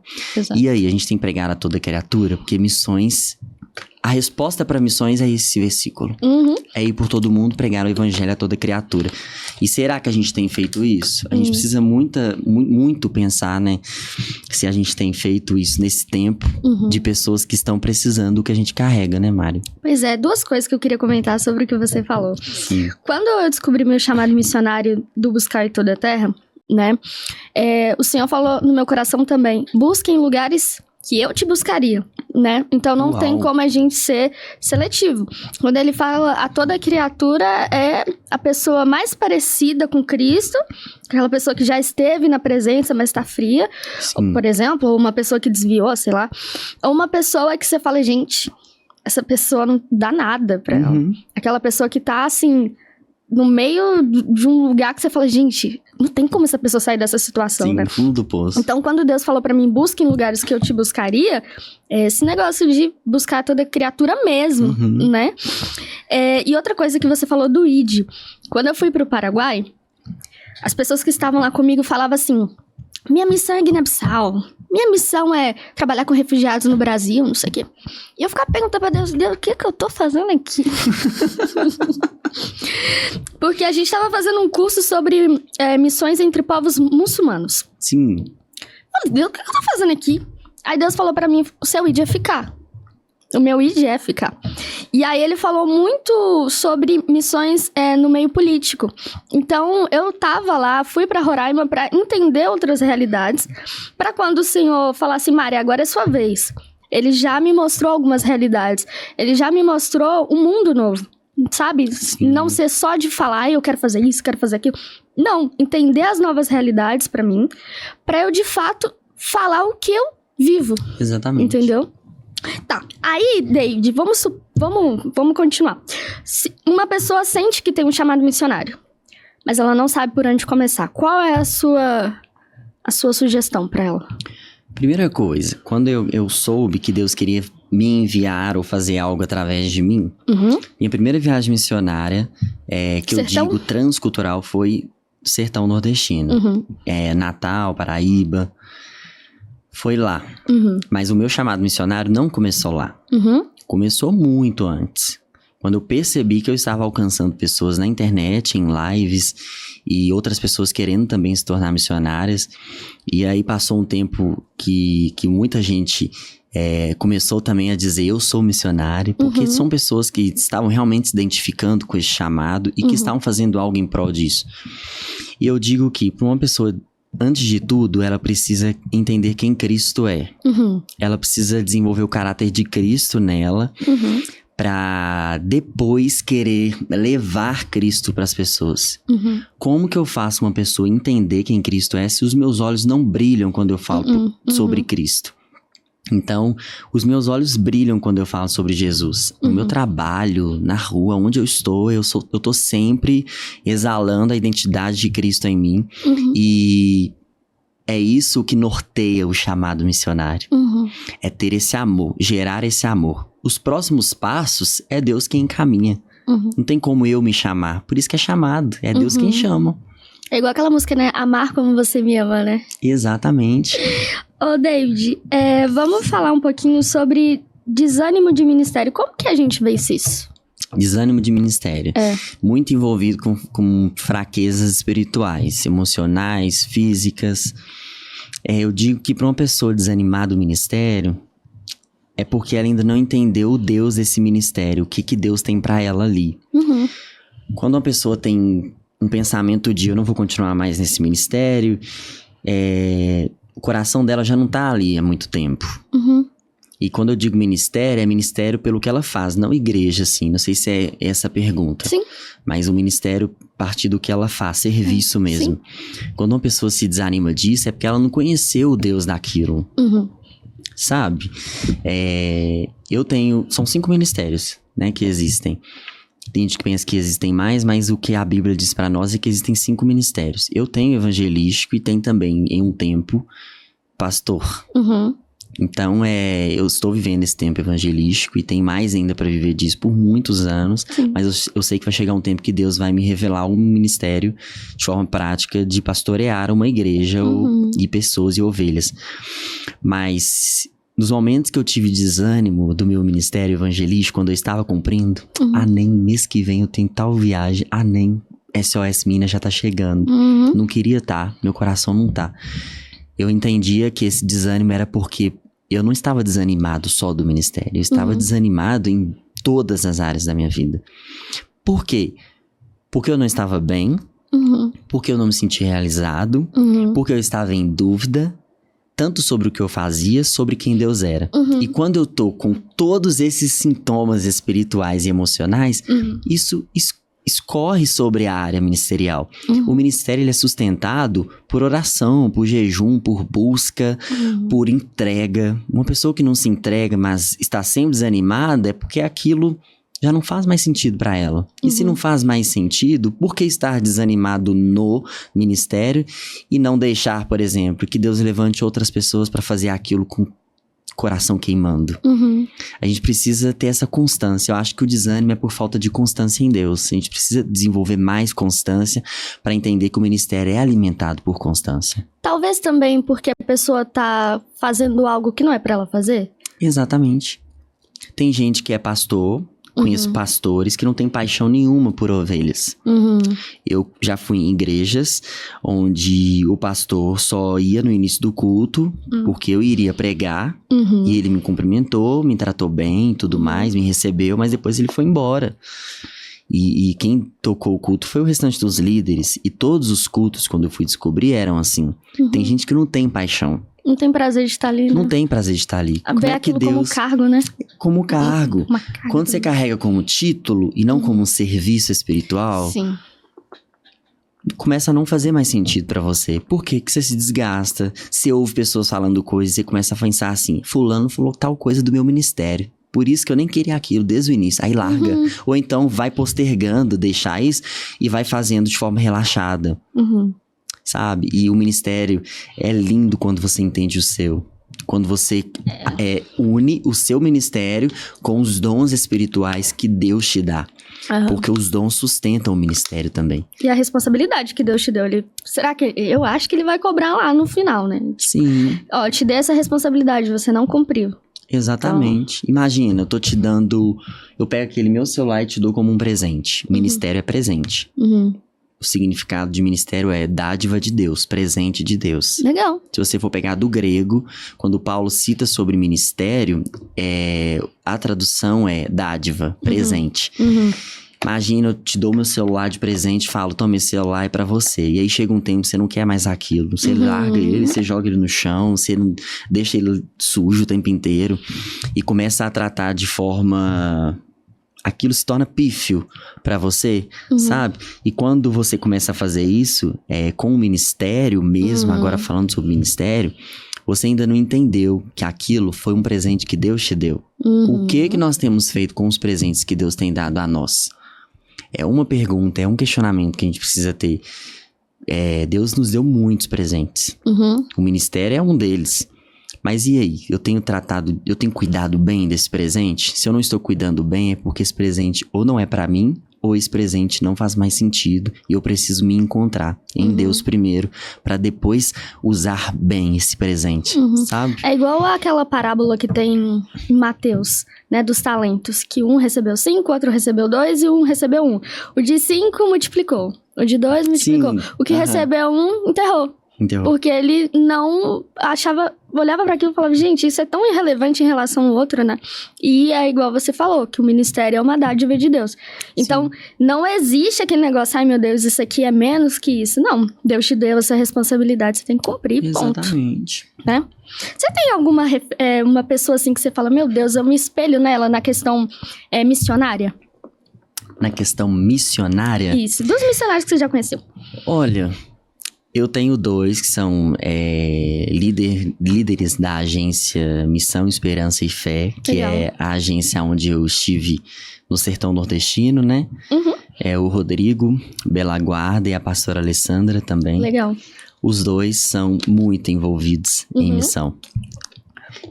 E aí, a gente tem que pregar a toda criatura? Porque missões... A resposta para missões é esse versículo. É ir por todo mundo, pregar o evangelho a toda criatura. E será que a gente tem feito isso? A gente precisa muito pensar, né? Se a gente tem feito isso nesse tempo de pessoas que estão precisando do que a gente carrega, né, Mari? Pois é, 2 coisas que eu queria comentar sobre o que você falou. Sim. Quando eu descobri meu chamado missionário do Buscar Toda a Terra, né? O Senhor falou no meu coração também, busque em lugares que eu te buscaria, né? Então não tem como a gente ser seletivo. Quando ele fala a toda criatura, é a pessoa mais parecida com Cristo, aquela pessoa que já esteve na presença, mas tá fria. Ou, por exemplo, ou uma pessoa que desviou, sei lá. Ou uma pessoa que você fala, gente, essa pessoa não dá nada pra ela. Aquela pessoa que tá, assim, no meio de um lugar que você fala, gente, não tem como essa pessoa sair dessa situação, né? No fundo do poço. Então, quando Deus falou pra mim, busque em lugares que eu te buscaria, é esse negócio de buscar toda criatura mesmo, né? E outra coisa que você falou do ID. Quando eu fui pro Paraguai, as pessoas que estavam lá comigo falavam assim, minha missão é Guiné-Bissau. Minha missão é trabalhar com refugiados no Brasil, não sei o quê. E eu ficava perguntando pra Deus, o que eu tô fazendo aqui? Porque a gente tava fazendo um curso sobre missões entre povos muçulmanos. Sim. Falei, Deus, o que eu tô fazendo aqui? Aí Deus falou pra mim, o seu ID é ficar. O meu ID é ficar. E aí ele falou muito sobre missões no meio político. Então, eu tava lá, fui pra Roraima pra entender outras realidades. Pra quando o Senhor falasse, Mari, agora é sua vez. Ele já me mostrou algumas realidades. Ele já me mostrou um mundo novo. Sabe? Sim. Não ser só de falar, eu quero fazer isso, quero fazer aquilo. Não, entender as novas realidades pra mim. Pra eu, de fato, falar o que eu vivo. Exatamente. Entendeu? Tá, aí, David, vamos continuar. Se uma pessoa sente que tem um chamado missionário, mas ela não sabe por onde começar, qual é a sua sugestão pra ela? Primeira coisa, quando eu soube que Deus queria me enviar ou fazer algo através de mim, minha primeira viagem missionária, que Sertão? Eu digo transcultural, foi Sertão Nordestino. Natal, Paraíba... Foi lá. Mas o meu chamado missionário não começou lá. Começou muito antes. Quando eu percebi que eu estava alcançando pessoas na internet, em lives, e outras pessoas querendo também se tornar missionárias. E aí passou um tempo que muita gente começou também a dizer, eu sou missionário. Porque são pessoas que estavam realmente se identificando com esse chamado e que estavam fazendo algo em prol disso. E eu digo que para uma pessoa antes de tudo, ela precisa entender quem Cristo é. Ela precisa desenvolver o caráter de Cristo nela, pra depois querer levar Cristo pras pessoas. Como que eu faço uma pessoa entender quem Cristo é se os meus olhos não brilham quando eu falo sobre Cristo? Então, os meus olhos brilham quando eu falo sobre Jesus. No meu trabalho, na rua, onde eu estou, eu tô sempre exalando a identidade de Cristo em mim. E é isso que norteia o chamado missionário. É ter esse amor, gerar esse amor. Os próximos passos é Deus quem encaminha. Não tem como eu me chamar. Por isso que é chamado. É Deus quem chama. É igual aquela música, né? Amar como você me ama, né? Exatamente. Ô, David, vamos falar um pouquinho sobre desânimo de ministério. Como que a gente vence isso? Desânimo de ministério. Muito envolvido com fraquezas espirituais, emocionais, físicas. Eu digo que para uma pessoa desanimada do ministério, é porque ela ainda não entendeu o Deus desse ministério, o que Deus tem para ela ali. Quando uma pessoa tem um pensamento de eu não vou continuar mais nesse ministério, o coração dela já não tá ali há muito tempo. E quando eu digo ministério, é ministério pelo que ela faz, não igreja, assim. Não sei se é essa a pergunta. Sim. Mas o ministério a partir do que ela faz, serviço mesmo. Quando uma pessoa se desanima disso, é porque ela não conheceu o Deus daquilo. Sabe? São 5 ministérios, né, que existem. Tem gente que pensa que existem mais, mas o que a Bíblia diz pra nós é que existem 5 ministérios. Eu tenho evangelístico e tenho também, em um tempo, pastor. Então, eu estou vivendo esse tempo evangelístico e tem mais ainda pra viver disso por muitos anos. Mas eu sei que vai chegar um tempo que Deus vai me revelar um ministério de forma prática de pastorear uma igreja e pessoas e ovelhas. Mas nos momentos que eu tive desânimo do meu ministério evangelístico, quando eu estava cumprindo, nem mês que vem eu tenho tal viagem, nem SOS Minas já tá chegando. Não queria tá, meu coração não tá. Eu entendia que esse desânimo era porque eu não estava desanimado só do ministério, eu estava desanimado em todas as áreas da minha vida. Por quê? Porque eu não estava bem, porque eu não me sentia realizado, porque eu estava em dúvida, tanto sobre o que eu fazia, sobre quem Deus era. E quando eu tô com todos esses sintomas espirituais e emocionais, isso escorre sobre a área ministerial. O ministério ele é sustentado por oração, por jejum, por busca, por entrega. Uma pessoa que não se entrega, mas está sempre desanimada, é porque aquilo já não faz mais sentido para ela. E se não faz mais sentido, por que estar desanimado no ministério e não deixar, por exemplo, que Deus levante outras pessoas para fazer aquilo com coração queimando? A gente precisa ter essa constância. Eu acho que o desânimo é por falta de constância em Deus. A gente precisa desenvolver mais constância para entender que o ministério é alimentado por constância. Talvez também porque a pessoa tá fazendo algo que não é para ela fazer. Exatamente. Tem gente que é pastor, conheço pastores que não têm paixão nenhuma por ovelhas. Eu já fui em igrejas onde o pastor só ia no início do culto porque eu iria pregar e ele me cumprimentou, me tratou bem e tudo mais, me recebeu, mas depois ele foi embora. E quem tocou o culto foi o restante dos líderes. E todos os cultos, quando eu fui descobrir, eram assim. Tem gente que não tem paixão. Não tem prazer de estar ali, né? Não tem prazer de estar ali. Vê aquilo como cargo, né? Como cargo. Quando você carrega como título e não como um serviço espiritual, começa a não fazer mais sentido pra você. Por quê? Que você se desgasta, você ouve pessoas falando coisas e você começa a pensar assim, fulano falou tal coisa do meu ministério. Por isso que eu nem queria aquilo desde o início. Aí larga. Ou então vai postergando, deixar isso e vai fazendo de forma relaxada. Sabe? E o ministério é lindo quando você entende o seu. Quando você une o seu ministério com os dons espirituais que Deus te dá. Porque os dons sustentam o ministério também. E a responsabilidade que Deus te deu. Será que... Eu acho que ele vai cobrar lá no final, né? Sim. Ó, te dei essa responsabilidade, você não cumpriu. Exatamente. Então... Imagina, eu tô te dando... Eu pego aquele meu celular e te dou como um presente. O ministério é presente. O significado de ministério é dádiva de Deus, presente de Deus. Legal. Se você for pegar do grego, quando Paulo cita sobre ministério, a tradução é dádiva, presente. Imagina, eu te dou meu celular de presente e falo, toma esse celular, é pra você. E aí chega um tempo, você não quer mais aquilo. Você larga ele, você joga ele no chão, você deixa ele sujo o tempo inteiro. E começa a tratar de forma... Aquilo se torna pífio pra você, sabe? E quando você começa a fazer isso, com o ministério mesmo, agora falando sobre o ministério, você ainda não entendeu que aquilo foi um presente que Deus te deu. O que nós temos feito com os presentes que Deus tem dado a nós? É uma pergunta, é um questionamento que a gente precisa ter. Deus nos deu muitos presentes. O ministério é um deles. Mas e aí? Eu tenho cuidado bem desse presente? Se eu não estou cuidando bem, é porque esse presente ou não é pra mim, ou esse presente não faz mais sentido e eu preciso me encontrar em Deus primeiro, pra depois usar bem esse presente, sabe? É igual aquela parábola que tem em Mateus, né, dos talentos, que um recebeu 5, o outro recebeu 2 e um recebeu 1. O de 5 multiplicou, o de 2 multiplicou, Sim, o que recebeu 1 enterrou. Porque ele não olhava pra aquilo e falava, gente, isso é tão irrelevante em relação ao outro, né? E é igual você falou, que o ministério é uma dádiva de Deus. Então, não existe aquele negócio, ai meu Deus, isso aqui é menos que isso. Não, Deus te deu essa responsabilidade, você tem que cumprir, ponto. Exatamente. Né? Você tem alguma uma pessoa assim que você fala, meu Deus, eu me espelho nela na questão missionária? Na questão missionária? Isso, dos missionários que você já conheceu. Olha... Eu tenho 2 que são líderes da agência Missão, Esperança e Fé, que Legal. É a agência onde eu estive no sertão nordestino, né? É o Rodrigo Belaguarda e a pastora Alessandra também. Legal. Os 2 são muito envolvidos em missão.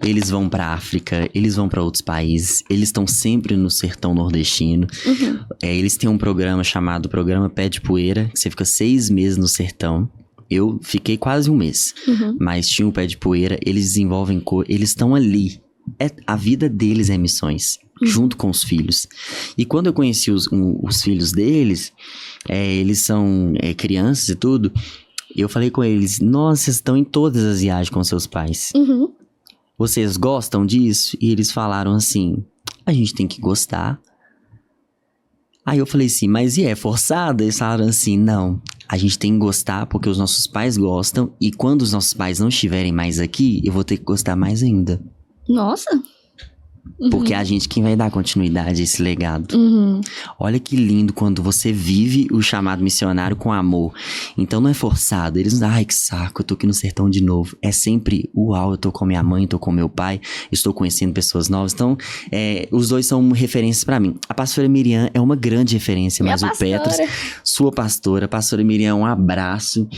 Eles vão pra África, eles vão pra outros países, eles estão sempre no sertão nordestino. Eles têm um programa chamado Programa Pé de Poeira, que você fica 6 meses no sertão. Eu fiquei quase 1 mês, mas tinha o Pé de Poeira, eles desenvolvem eles estão ali. A vida deles é missões, junto com os filhos. E quando eu conheci os filhos deles, eles são crianças e tudo, eu falei com eles, nossa, vocês estão em todas as viagens com seus pais. Vocês gostam disso? E eles falaram assim, a gente tem que gostar. Aí eu falei assim, mas e é forçado? Eles falaram assim, não, a gente tem que gostar porque os nossos pais gostam e quando os nossos pais não estiverem mais aqui, eu vou ter que gostar mais ainda. Nossa! Porque é a gente quem vai dar continuidade a esse legado. Olha que lindo quando você vive o chamado missionário com amor. Então não é forçado. Eles não dão, ai que saco, eu tô aqui no sertão de novo. É sempre, uau, eu tô com minha mãe, tô com meu pai, estou conhecendo pessoas novas. Então, os 2 são referências pra mim. A pastora Miriam é uma grande referência, mas o Petros, sua pastora. Pastora Miriam, um abraço.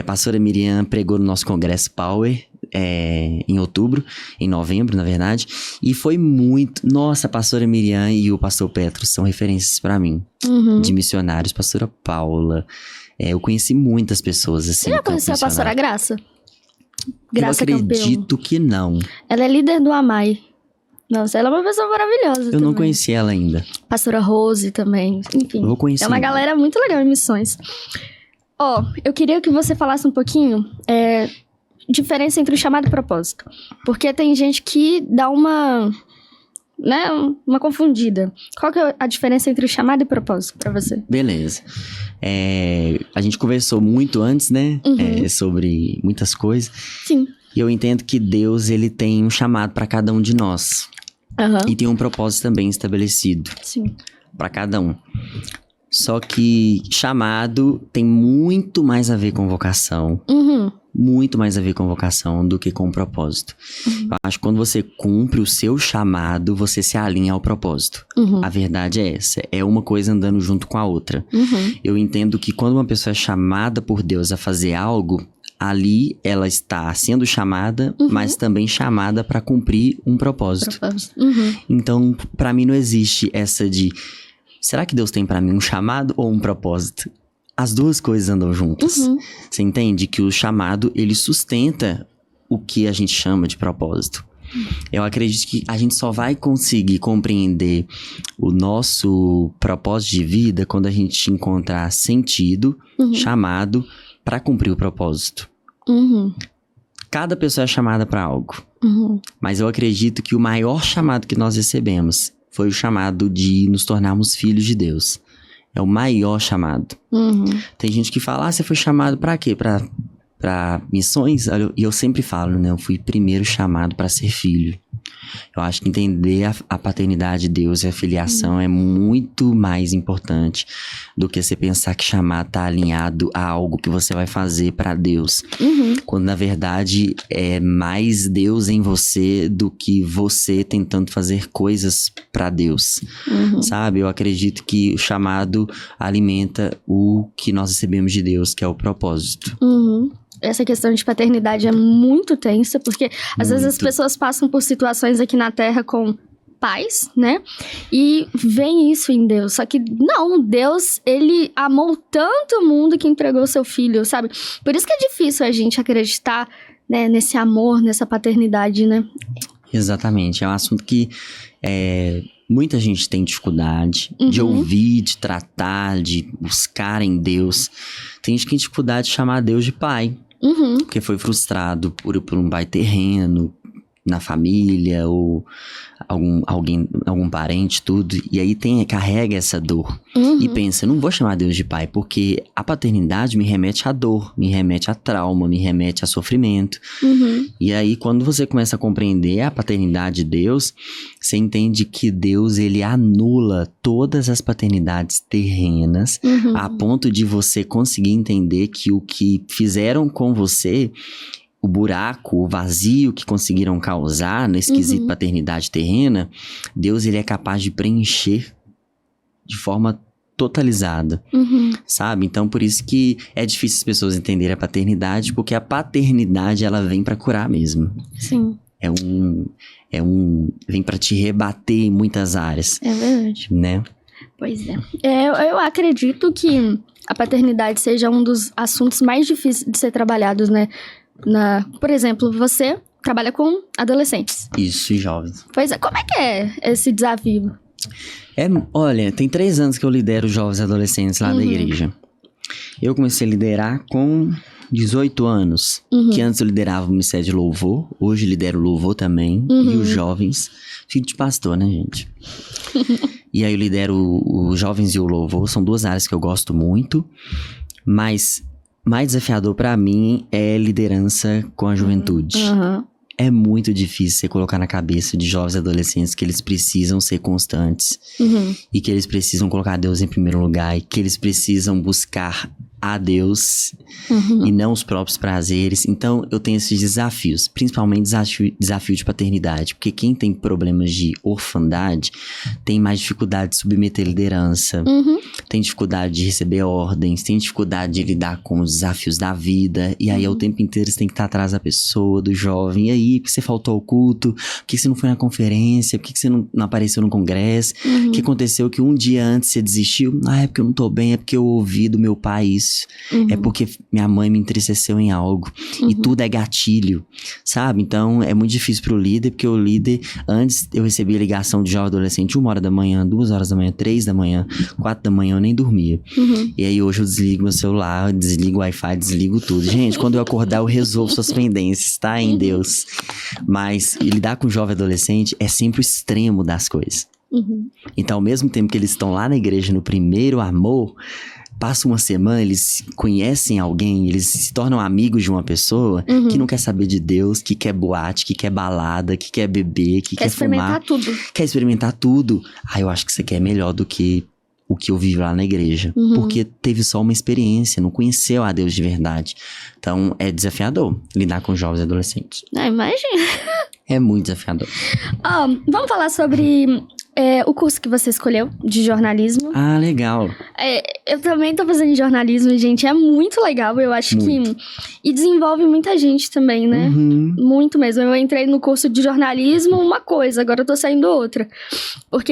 Pastora Miriam pregou no nosso congresso Power. Em novembro, na verdade, e foi muito... Nossa, a pastora Miriam e o pastor Petros são referências pra mim, de missionários. Pastora Paula, eu conheci muitas pessoas assim. Você já conheceu a pastora Graça? Graça eu acredito que não. Ela é líder do AMAI. Nossa, ela é uma pessoa maravilhosa. Eu não conheci ela ainda. Pastora Rose também, enfim. Vou conhecer. É uma galera muito legal em missões. Eu queria que você falasse um pouquinho... diferença entre o chamado e o propósito. Porque tem gente que dá uma confundida. Qual que é a diferença entre o chamado e o propósito pra você? Beleza. A gente conversou muito antes, né? Sobre muitas coisas. Sim. E eu entendo que Deus, ele tem um chamado pra cada um de nós. E tem um propósito também estabelecido. Sim. Pra cada um. Só que chamado tem muito mais a ver com vocação. Muito mais a ver com vocação do que com propósito. Eu acho que quando você cumpre o seu chamado, você se alinha ao propósito. A verdade é essa. É uma coisa andando junto com a outra. Eu entendo que quando uma pessoa é chamada por Deus a fazer algo, ali ela está sendo chamada, mas também chamada para cumprir um propósito. Então, para mim não existe essa de... Será que Deus tem pra mim um chamado ou um propósito? As 2 coisas andam juntas. Você entende que o chamado, ele sustenta o que a gente chama de propósito. Eu acredito que a gente só vai conseguir compreender o nosso propósito de vida quando a gente encontrar sentido, chamado, pra cumprir o propósito. Cada pessoa é chamada pra algo. Mas eu acredito que o maior chamado que nós recebemos foi o chamado de nos tornarmos filhos de Deus. É o maior chamado. Tem gente que fala, você foi chamado pra quê? Pra missões? E eu sempre falo, né? Eu fui primeiro chamado pra ser filho. Eu acho que entender a paternidade de Deus e a filiação é muito mais importante do que você pensar que chamar tá alinhado a algo que você vai fazer pra Deus. Quando na verdade é mais Deus em você do que você tentando fazer coisas pra Deus. Sabe? Eu acredito que o chamado alimenta o que nós recebemos de Deus, que é o propósito. Essa questão de paternidade é muito tensa, porque às vezes as pessoas passam por situações aqui na Terra com pais, né? E veem isso em Deus. Só que não, Deus, ele amou tanto o mundo que entregou seu filho, sabe? Por isso que é difícil a gente acreditar, né, nesse amor, nessa paternidade, né? Exatamente. É um assunto que muita gente tem dificuldade de ouvir, de tratar, de buscar em Deus. Tem gente que tem dificuldade de chamar Deus de pai. Porque foi frustrado por um pai terreno na família ou algum parente, tudo. E aí carrega essa dor. E pensa, não vou chamar Deus de pai, porque a paternidade me remete à dor, me remete a trauma, me remete a sofrimento. E aí, quando você começa a compreender a paternidade de Deus, você entende que Deus, ele anula todas as paternidades terrenas, a ponto de você conseguir entender que o que fizeram com você, o buraco, o vazio que conseguiram causar nesse quesito paternidade terrena, Deus, ele é capaz de preencher de forma totalizada, sabe? Então, por isso que é difícil as pessoas entenderem a paternidade, porque a paternidade, ela vem pra curar mesmo. Sim. Vem pra te rebater em muitas áreas. É verdade. Né? Pois é. Eu acredito que a paternidade seja um dos assuntos mais difíceis de ser trabalhados, né? Por exemplo, você trabalha com adolescentes. Isso, e jovens. Pois é, como é que é esse desafio? Olha, tem 3 anos que eu lidero jovens e adolescentes lá da igreja. Eu comecei a liderar com 18 anos, que antes eu liderava o Ministério de Louvor, hoje lidero o Louvor também, e os jovens, filho de pastor, né, gente? E aí eu lidero os jovens e o Louvor, são 2 áreas que eu gosto muito, mas mais desafiador pra mim é liderança com a juventude. É muito difícil você colocar na cabeça de jovens e adolescentes que eles precisam ser constantes e que eles precisam colocar Deus em primeiro lugar e que eles precisam buscar a Deus e não os próprios prazeres. Então, eu tenho esses desafios, principalmente desafio de paternidade, porque quem tem problemas de orfandade tem mais dificuldade de submeter liderança, tem dificuldade de receber ordens, tem dificuldade de lidar com os desafios da vida, e aí, o tempo inteiro, você tem que estar atrás da pessoa, do jovem. E aí, por que você faltou ao culto? Por que você não foi na conferência? Por que você não apareceu no congresso? O que aconteceu que um dia antes você desistiu? É porque eu não tô bem, é porque eu ouvi do meu pai isso. É porque minha mãe me entristeceu em algo. E tudo é gatilho, sabe? Então, é muito difícil pro líder, porque o líder, antes eu recebia ligação de jovem adolescente 1h da manhã, 2h da manhã, 3 da manhã, 4 da manhã, eu nem dormia. E aí, hoje eu desligo meu celular, desligo o Wi-Fi, desligo tudo. Gente, quando eu acordar, eu resolvo suas pendências, tá? Em Deus. Mas lidar com jovem adolescente é sempre o extremo das coisas. Então, ao mesmo tempo que eles estão lá na igreja no primeiro amor, passa uma semana, eles conhecem alguém, eles se tornam amigos de uma pessoa que não quer saber de Deus, que quer boate, que quer balada, que quer beber, que quer fumar. Quer experimentar tudo. Eu acho que você quer melhor do que o que eu vivi lá na igreja. Porque teve só uma experiência, não conheceu a Deus de verdade. Então, é desafiador lidar com jovens e adolescentes. Imagina. É muito desafiador. Vamos falar sobre o curso que você escolheu de jornalismo. Legal. Eu também tô fazendo jornalismo, gente. É muito legal, eu acho que... E desenvolve muita gente também, né? Muito mesmo. Eu entrei no curso de jornalismo uma coisa, agora eu tô saindo outra. Porque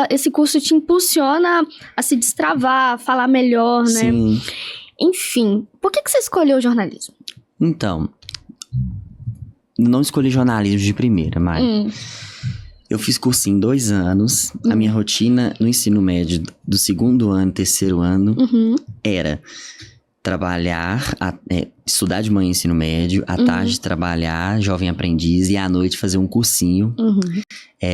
esse curso te impulsiona a se destravar, a falar melhor, né? Sim. Enfim, por que você escolheu o jornalismo? Então, não escolhi jornalismo de primeira, mas... Eu fiz cursinho 2 anos. A minha rotina no ensino médio do 2º ano, 3º ano, era trabalhar, estudar de manhã ensino médio, à tarde trabalhar, jovem aprendiz, e à noite fazer um cursinho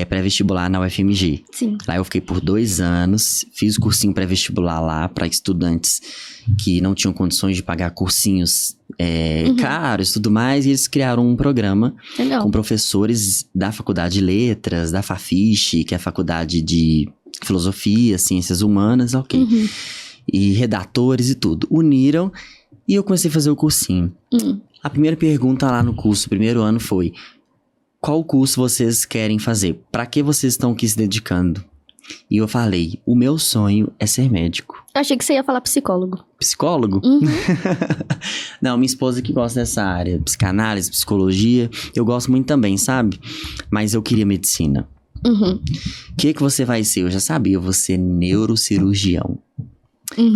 pré-vestibular na UFMG. Sim. Lá eu fiquei por 2 anos, fiz o cursinho pré-vestibular lá para estudantes que não tinham condições de pagar cursinhos caros e tudo mais, e eles criaram um programa com professores da Faculdade de Letras, da Fafiche, que é a Faculdade de Filosofia, Ciências Humanas, e redatores e tudo. Uniram e eu comecei a fazer o cursinho. A primeira pergunta lá no curso, o primeiro ano foi: qual curso vocês querem fazer? Pra que vocês estão aqui se dedicando? E eu falei: o meu sonho é ser médico. Eu achei que você ia falar psicólogo. Psicólogo? Não, minha esposa que gosta dessa área. Psicanálise, psicologia. Eu gosto muito também, sabe? Mas eu queria medicina. O que você vai ser? Eu já sabia, eu vou ser neurocirurgião.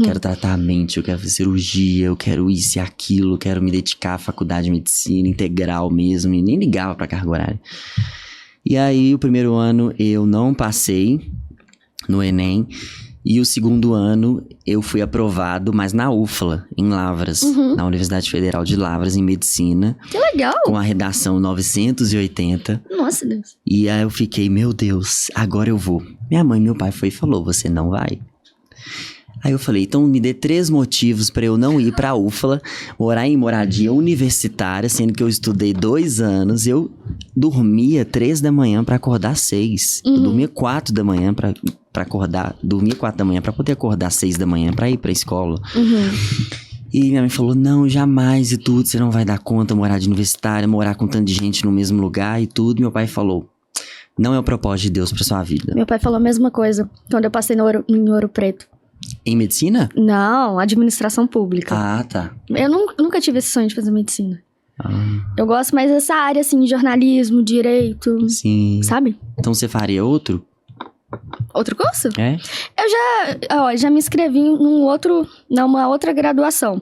Quero tratar a mente, eu quero fazer cirurgia, eu quero isso e aquilo, eu quero me dedicar à faculdade de medicina integral mesmo, e nem ligava pra carga horária. E aí, o primeiro ano eu não passei no Enem, e o segundo ano eu fui aprovado, mas na UFLA, em Lavras, na Universidade Federal de Lavras, em medicina. Que legal! Com a redação 980. Nossa, Deus. E aí eu fiquei, meu Deus, agora eu vou. Minha mãe e meu pai foi e falou: você não vai? Aí eu falei: então me dê 3 motivos pra eu não ir pra UFLA, morar em moradia universitária, sendo que eu estudei 2 anos. Eu dormia 3 da manhã pra acordar 6. Eu dormia 4 da manhã pra acordar. Dormia 4 da manhã pra poder acordar 6 da manhã pra ir pra escola. E minha mãe falou: não, jamais e tudo, você não vai dar conta, morar de universitária, morar com tanto de gente no mesmo lugar e tudo. Meu pai falou: não é o propósito de Deus pra sua vida. Meu pai falou a mesma coisa quando eu passei em Ouro Preto. Em medicina? Não, administração pública. Ah, tá. Eu nunca tive esse sonho de fazer medicina. Eu gosto mais dessa área, assim, jornalismo, direito. Sim. Sabe? Então você faria outro? Outro curso? É? Eu já me inscrevi numa outra graduação.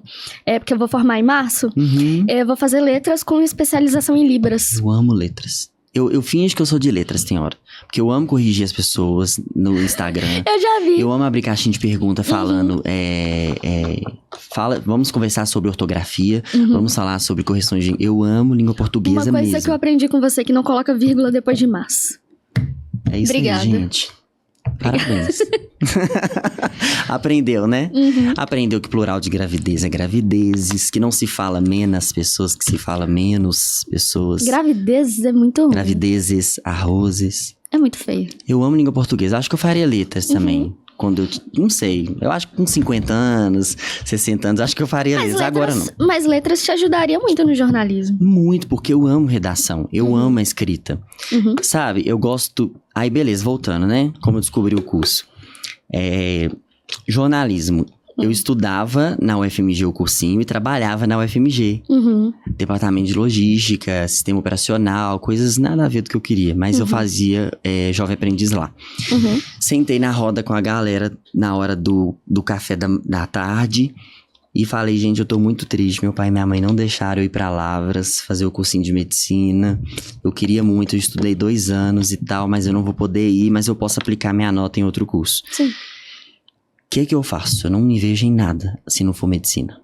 Porque eu vou formar em março. Eu vou fazer letras com especialização em Libras. Eu amo letras. Eu finjo que eu sou de letras, tem hora. Porque eu amo corrigir as pessoas no Instagram. Eu já vi. Eu amo abrir caixinha de pergunta falando... vamos conversar sobre ortografia. Vamos falar sobre correções de... Eu amo língua portuguesa mesmo. Uma coisa que eu aprendi com você, que não coloca vírgula depois de mas. É isso. Obrigada. Aí, gente. Parabéns. Aprendeu, né? Aprendeu que plural de gravidez é gravidezes, que não se fala menos pessoas, que se fala menos pessoas. Gravidezes é muito ruim. Gravidezes, arrozes. É muito feio. Eu amo língua portuguesa. Acho que eu faria letras também. Quando eu... Não sei. Eu acho que com 50 anos, 60 anos, acho que eu faria letras. Agora não. Mas letras te ajudaria muito no jornalismo. Muito, porque eu amo redação. Eu amo a escrita. Sabe? Eu gosto... Aí, beleza, voltando, né? Como eu descobri o curso. Jornalismo. Eu estudava na UFMG o cursinho e trabalhava na UFMG. Departamento de logística, sistema operacional, coisas nada a ver do que eu queria. Mas eu fazia jovem aprendiz lá. Sentei na roda com a galera na hora do café da tarde e falei: gente, eu tô muito triste. Meu pai e minha mãe não deixaram eu ir pra Lavras fazer o cursinho de medicina. Eu queria muito, eu estudei 2 anos e tal, mas eu não vou poder ir, mas eu posso aplicar minha nota em outro curso. Sim. O que eu faço? Eu não me vejo em nada se não for medicina.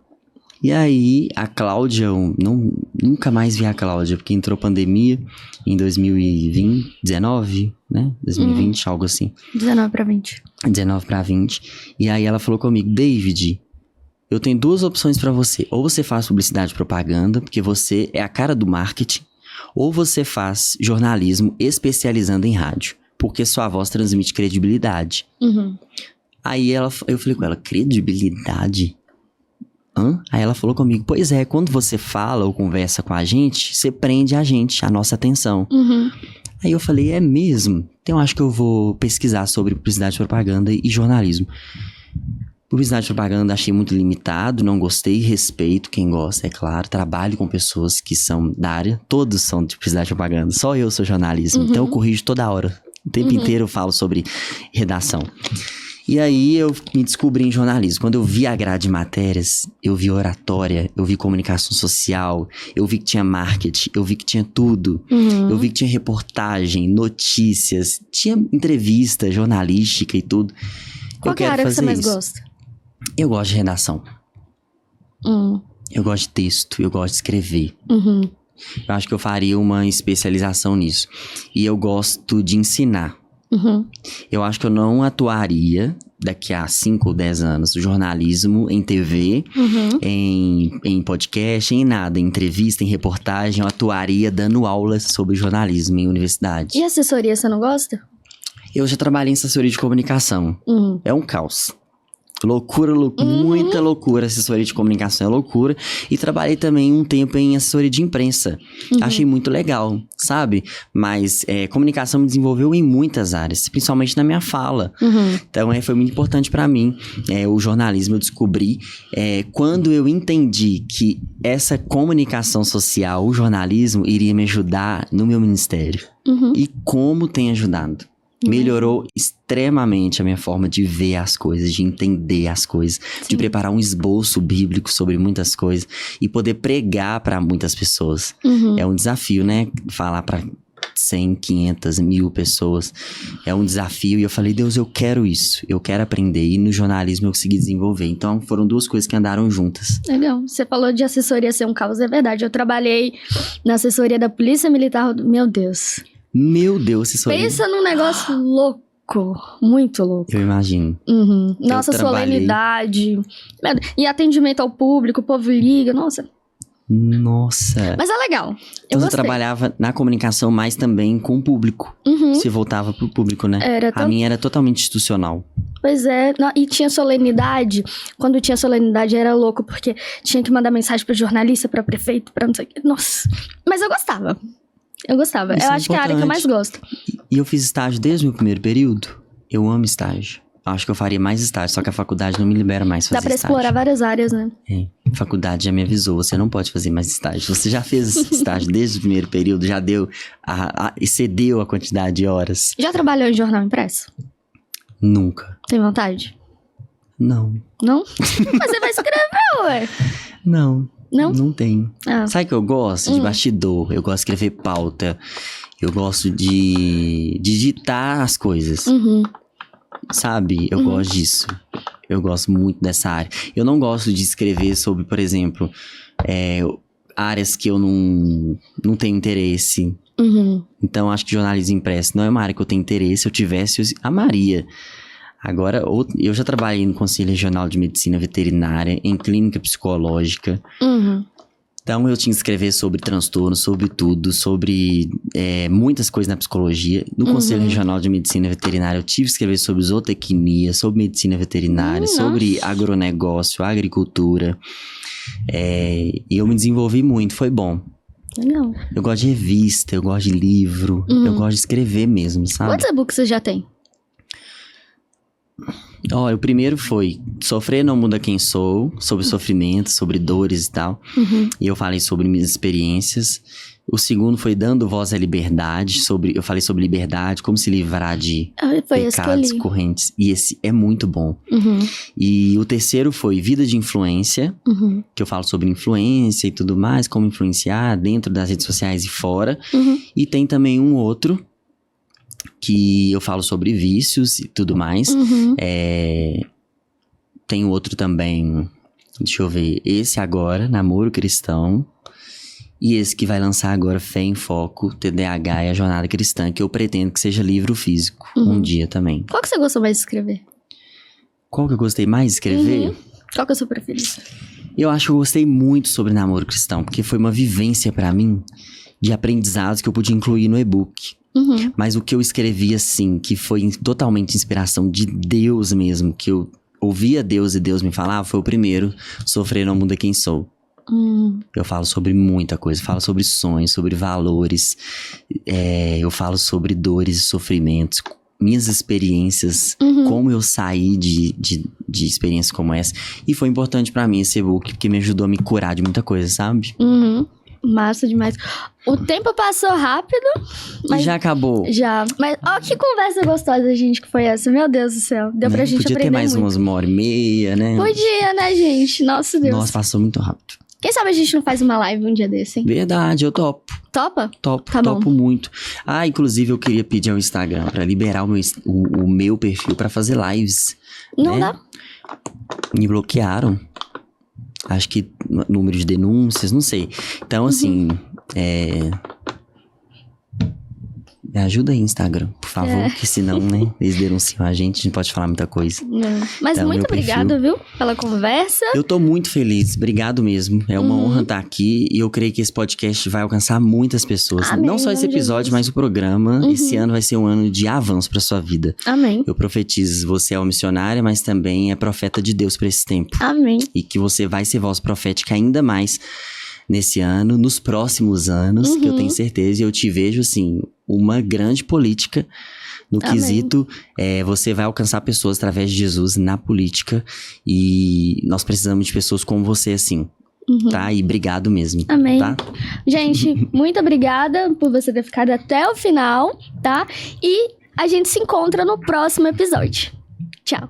E aí, a Cláudia, eu nunca mais vi a Cláudia, porque entrou pandemia em 2019, né? 2020, algo assim. 19 pra 20. 19 pra 20. E aí ela falou comigo: David, eu tenho 2 opções pra você. Ou você faz publicidade e propaganda, porque você é a cara do marketing. Ou você faz jornalismo especializando em rádio, porque sua voz transmite credibilidade. Aí eu falei com ela: credibilidade? Aí ela falou comigo: pois é, quando você fala ou conversa com a gente, você prende a nossa atenção. Aí eu falei: é mesmo? Então acho que eu vou pesquisar sobre publicidade, propaganda e jornalismo. Publicidade e propaganda achei muito limitado, não gostei, respeito quem gosta, é claro. Trabalho com pessoas que são da área, todos são de publicidade e propaganda, só eu sou jornalismo. Então eu corrijo toda hora, o tempo inteiro eu falo sobre redação. E aí eu me descobri em jornalismo. Quando eu vi a grade de matérias, eu vi oratória, eu vi comunicação social, eu vi que tinha marketing, eu vi que tinha tudo. Eu vi que tinha reportagem, notícias, tinha entrevista jornalística e tudo. Qual que é a área que você mais gosta? Eu gosto de redação. Eu gosto de texto, eu gosto de escrever. Uhum. Eu acho que eu faria uma especialização nisso. E eu gosto de ensinar. Uhum. Eu acho que eu não atuaria daqui a 5 ou 10 anos no jornalismo, em TV, em podcast, em nada, em entrevista, em reportagem. Eu atuaria dando aulas sobre jornalismo em universidade. E assessoria, você não gosta? Eu já trabalhei em assessoria de comunicação. É um caos. Loucura, muita loucura. Assessoria de comunicação é loucura. E trabalhei também um tempo em assessoria de imprensa. Achei muito legal, sabe? Mas comunicação me desenvolveu em muitas áreas, principalmente na minha fala. Então foi muito importante pra mim. O jornalismo eu descobri quando eu entendi que essa comunicação social, o jornalismo, iria me ajudar no meu ministério. E como tem ajudado. Melhorou extremamente a minha forma de ver as coisas, de entender as coisas, de preparar um esboço bíblico sobre muitas coisas e poder pregar para muitas pessoas. É um desafio, né? Falar para 100, 500, 1000 pessoas. É um desafio e eu falei, Deus, eu quero isso. Eu quero aprender. E no jornalismo eu consegui desenvolver. Então foram duas coisas que andaram juntas. Legal. Você falou de assessoria ser um caos, é verdade. Eu trabalhei na assessoria da Polícia Militar. Meu Deus. Meu Deus, assessoria. Pensa num negócio louco. Muito louco. Eu imagino. Nossa, solenidade. E atendimento ao público, o povo liga. Nossa. Mas é legal. Então você trabalhava na comunicação, mas também com o público. Você voltava pro público, né? A minha era totalmente institucional. Pois é. E tinha solenidade. Quando tinha solenidade era louco, porque tinha que mandar mensagem pra jornalista, pra prefeito, pra não sei o que. Nossa. Mas eu gostava. Eu acho que é a área que eu mais gosto. E eu fiz estágio desde o meu primeiro período. Eu amo estágio. Acho que eu faria mais estágio, só que a faculdade não me libera mais fazer estágio. Dá pra explorar várias áreas, né? A faculdade já me avisou, você não pode fazer mais estágio. Você já fez estágio desde o primeiro período, já deu, excedeu a quantidade de horas. Já trabalhou em jornal impresso? Nunca. Tem vontade? Não. Não? Mas você vai escrever, ué. Não. Não? Não tem. Sabe o que eu gosto? De bastidor. Eu gosto de escrever pauta. Eu gosto de digitar as coisas. Sabe? Eu gosto disso. Eu gosto muito dessa área. Eu não gosto de escrever sobre, por exemplo, áreas que eu não tenho interesse. Então, acho que jornalismo impresso não é uma área que eu tenho interesse. Se eu tivesse, eu amaria. Agora, eu já trabalhei no Conselho Regional de Medicina Veterinária, em clínica psicológica. Então, eu tinha que escrever sobre transtorno, sobre tudo, sobre muitas coisas na psicologia. No Conselho Regional de Medicina Veterinária, eu tive que escrever sobre zootecnia, sobre medicina veterinária, sobre agronegócio, agricultura. E eu me desenvolvi muito, foi bom. Legal. Eu gosto de revista, eu gosto de livro, eu gosto de escrever mesmo, sabe? Quantos e-books você já tem? Olha, o primeiro foi Sofrer Não Muda Quem Sou, sobre sofrimento, sobre dores e tal. E eu falei sobre minhas experiências. O segundo foi Dando Voz à Liberdade, eu falei sobre liberdade, como se livrar de pecados, correntes. E esse é muito bom. E o terceiro foi Vida de Influência, que eu falo sobre influência e tudo mais, como influenciar dentro das redes sociais e fora. E tem também um outro, que eu falo sobre vícios e tudo mais. Tem outro também, deixa eu ver, esse agora, Namoro Cristão. E esse que vai lançar agora, Fé em Foco, TDAH e a Jornada Cristã, que eu pretendo que seja livro físico, um dia também. Qual que você gostou mais de escrever? Qual que eu gostei mais de escrever? Qual que é o seu preferido? Eu acho que eu gostei muito sobre Namoro Cristão, porque foi uma vivência pra mim de aprendizados que eu podia incluir no e-book. Mas o que eu escrevi, assim, que foi totalmente inspiração de Deus mesmo, que eu ouvia Deus e Deus me falava, foi o primeiro, Sofrer Não Muda Quem Sou. Eu falo sobre muita coisa, falo sobre sonhos, sobre valores, eu falo sobre dores e sofrimentos, minhas experiências, como eu saí de experiências como essa. E foi importante pra mim esse e-book, porque me ajudou a me curar de muita coisa, sabe? Massa demais. O tempo passou rápido. Mas já acabou. Já. Mas, ó, que conversa gostosa, gente, que foi essa. Meu Deus do céu. Deu pra gente aprender muito. Podia ter mais umas 1h30, né? Podia, né, gente? Nossa, Deus. Nossa, passou muito rápido. Quem sabe a gente não faz uma live um dia desse, hein? Verdade, eu topo. Topa? Topo, tá topo muito. Inclusive eu queria pedir ao Instagram pra liberar o meu perfil pra fazer lives. Não dá. Me bloquearam. Acho que número de denúncias, não sei. Então, assim, me ajuda aí, Instagram, por favor, que senão, né, eles denunciam a gente não pode falar muita coisa. Não. Mas Então, muito obrigada, viu, pela conversa. Eu tô muito feliz, obrigado mesmo. É uma honra estar aqui e eu creio que esse podcast vai alcançar muitas pessoas. Amém, Não só esse episódio, mas o programa. Esse ano vai ser um ano de avanço pra sua vida. Amém. Eu profetizo, você é uma missionária, mas também é profeta de Deus pra esse tempo. Amém. E que você vai ser voz profética ainda mais nesse ano, nos próximos anos, que eu tenho certeza. E eu te vejo, assim, uma grande política no quesito. Você vai alcançar pessoas através de Jesus na política. E nós precisamos de pessoas como você, assim. Tá? E obrigado mesmo. Amém. Tá? Gente, muito obrigada por você ter ficado até o final, tá? E a gente se encontra no próximo episódio. Tchau.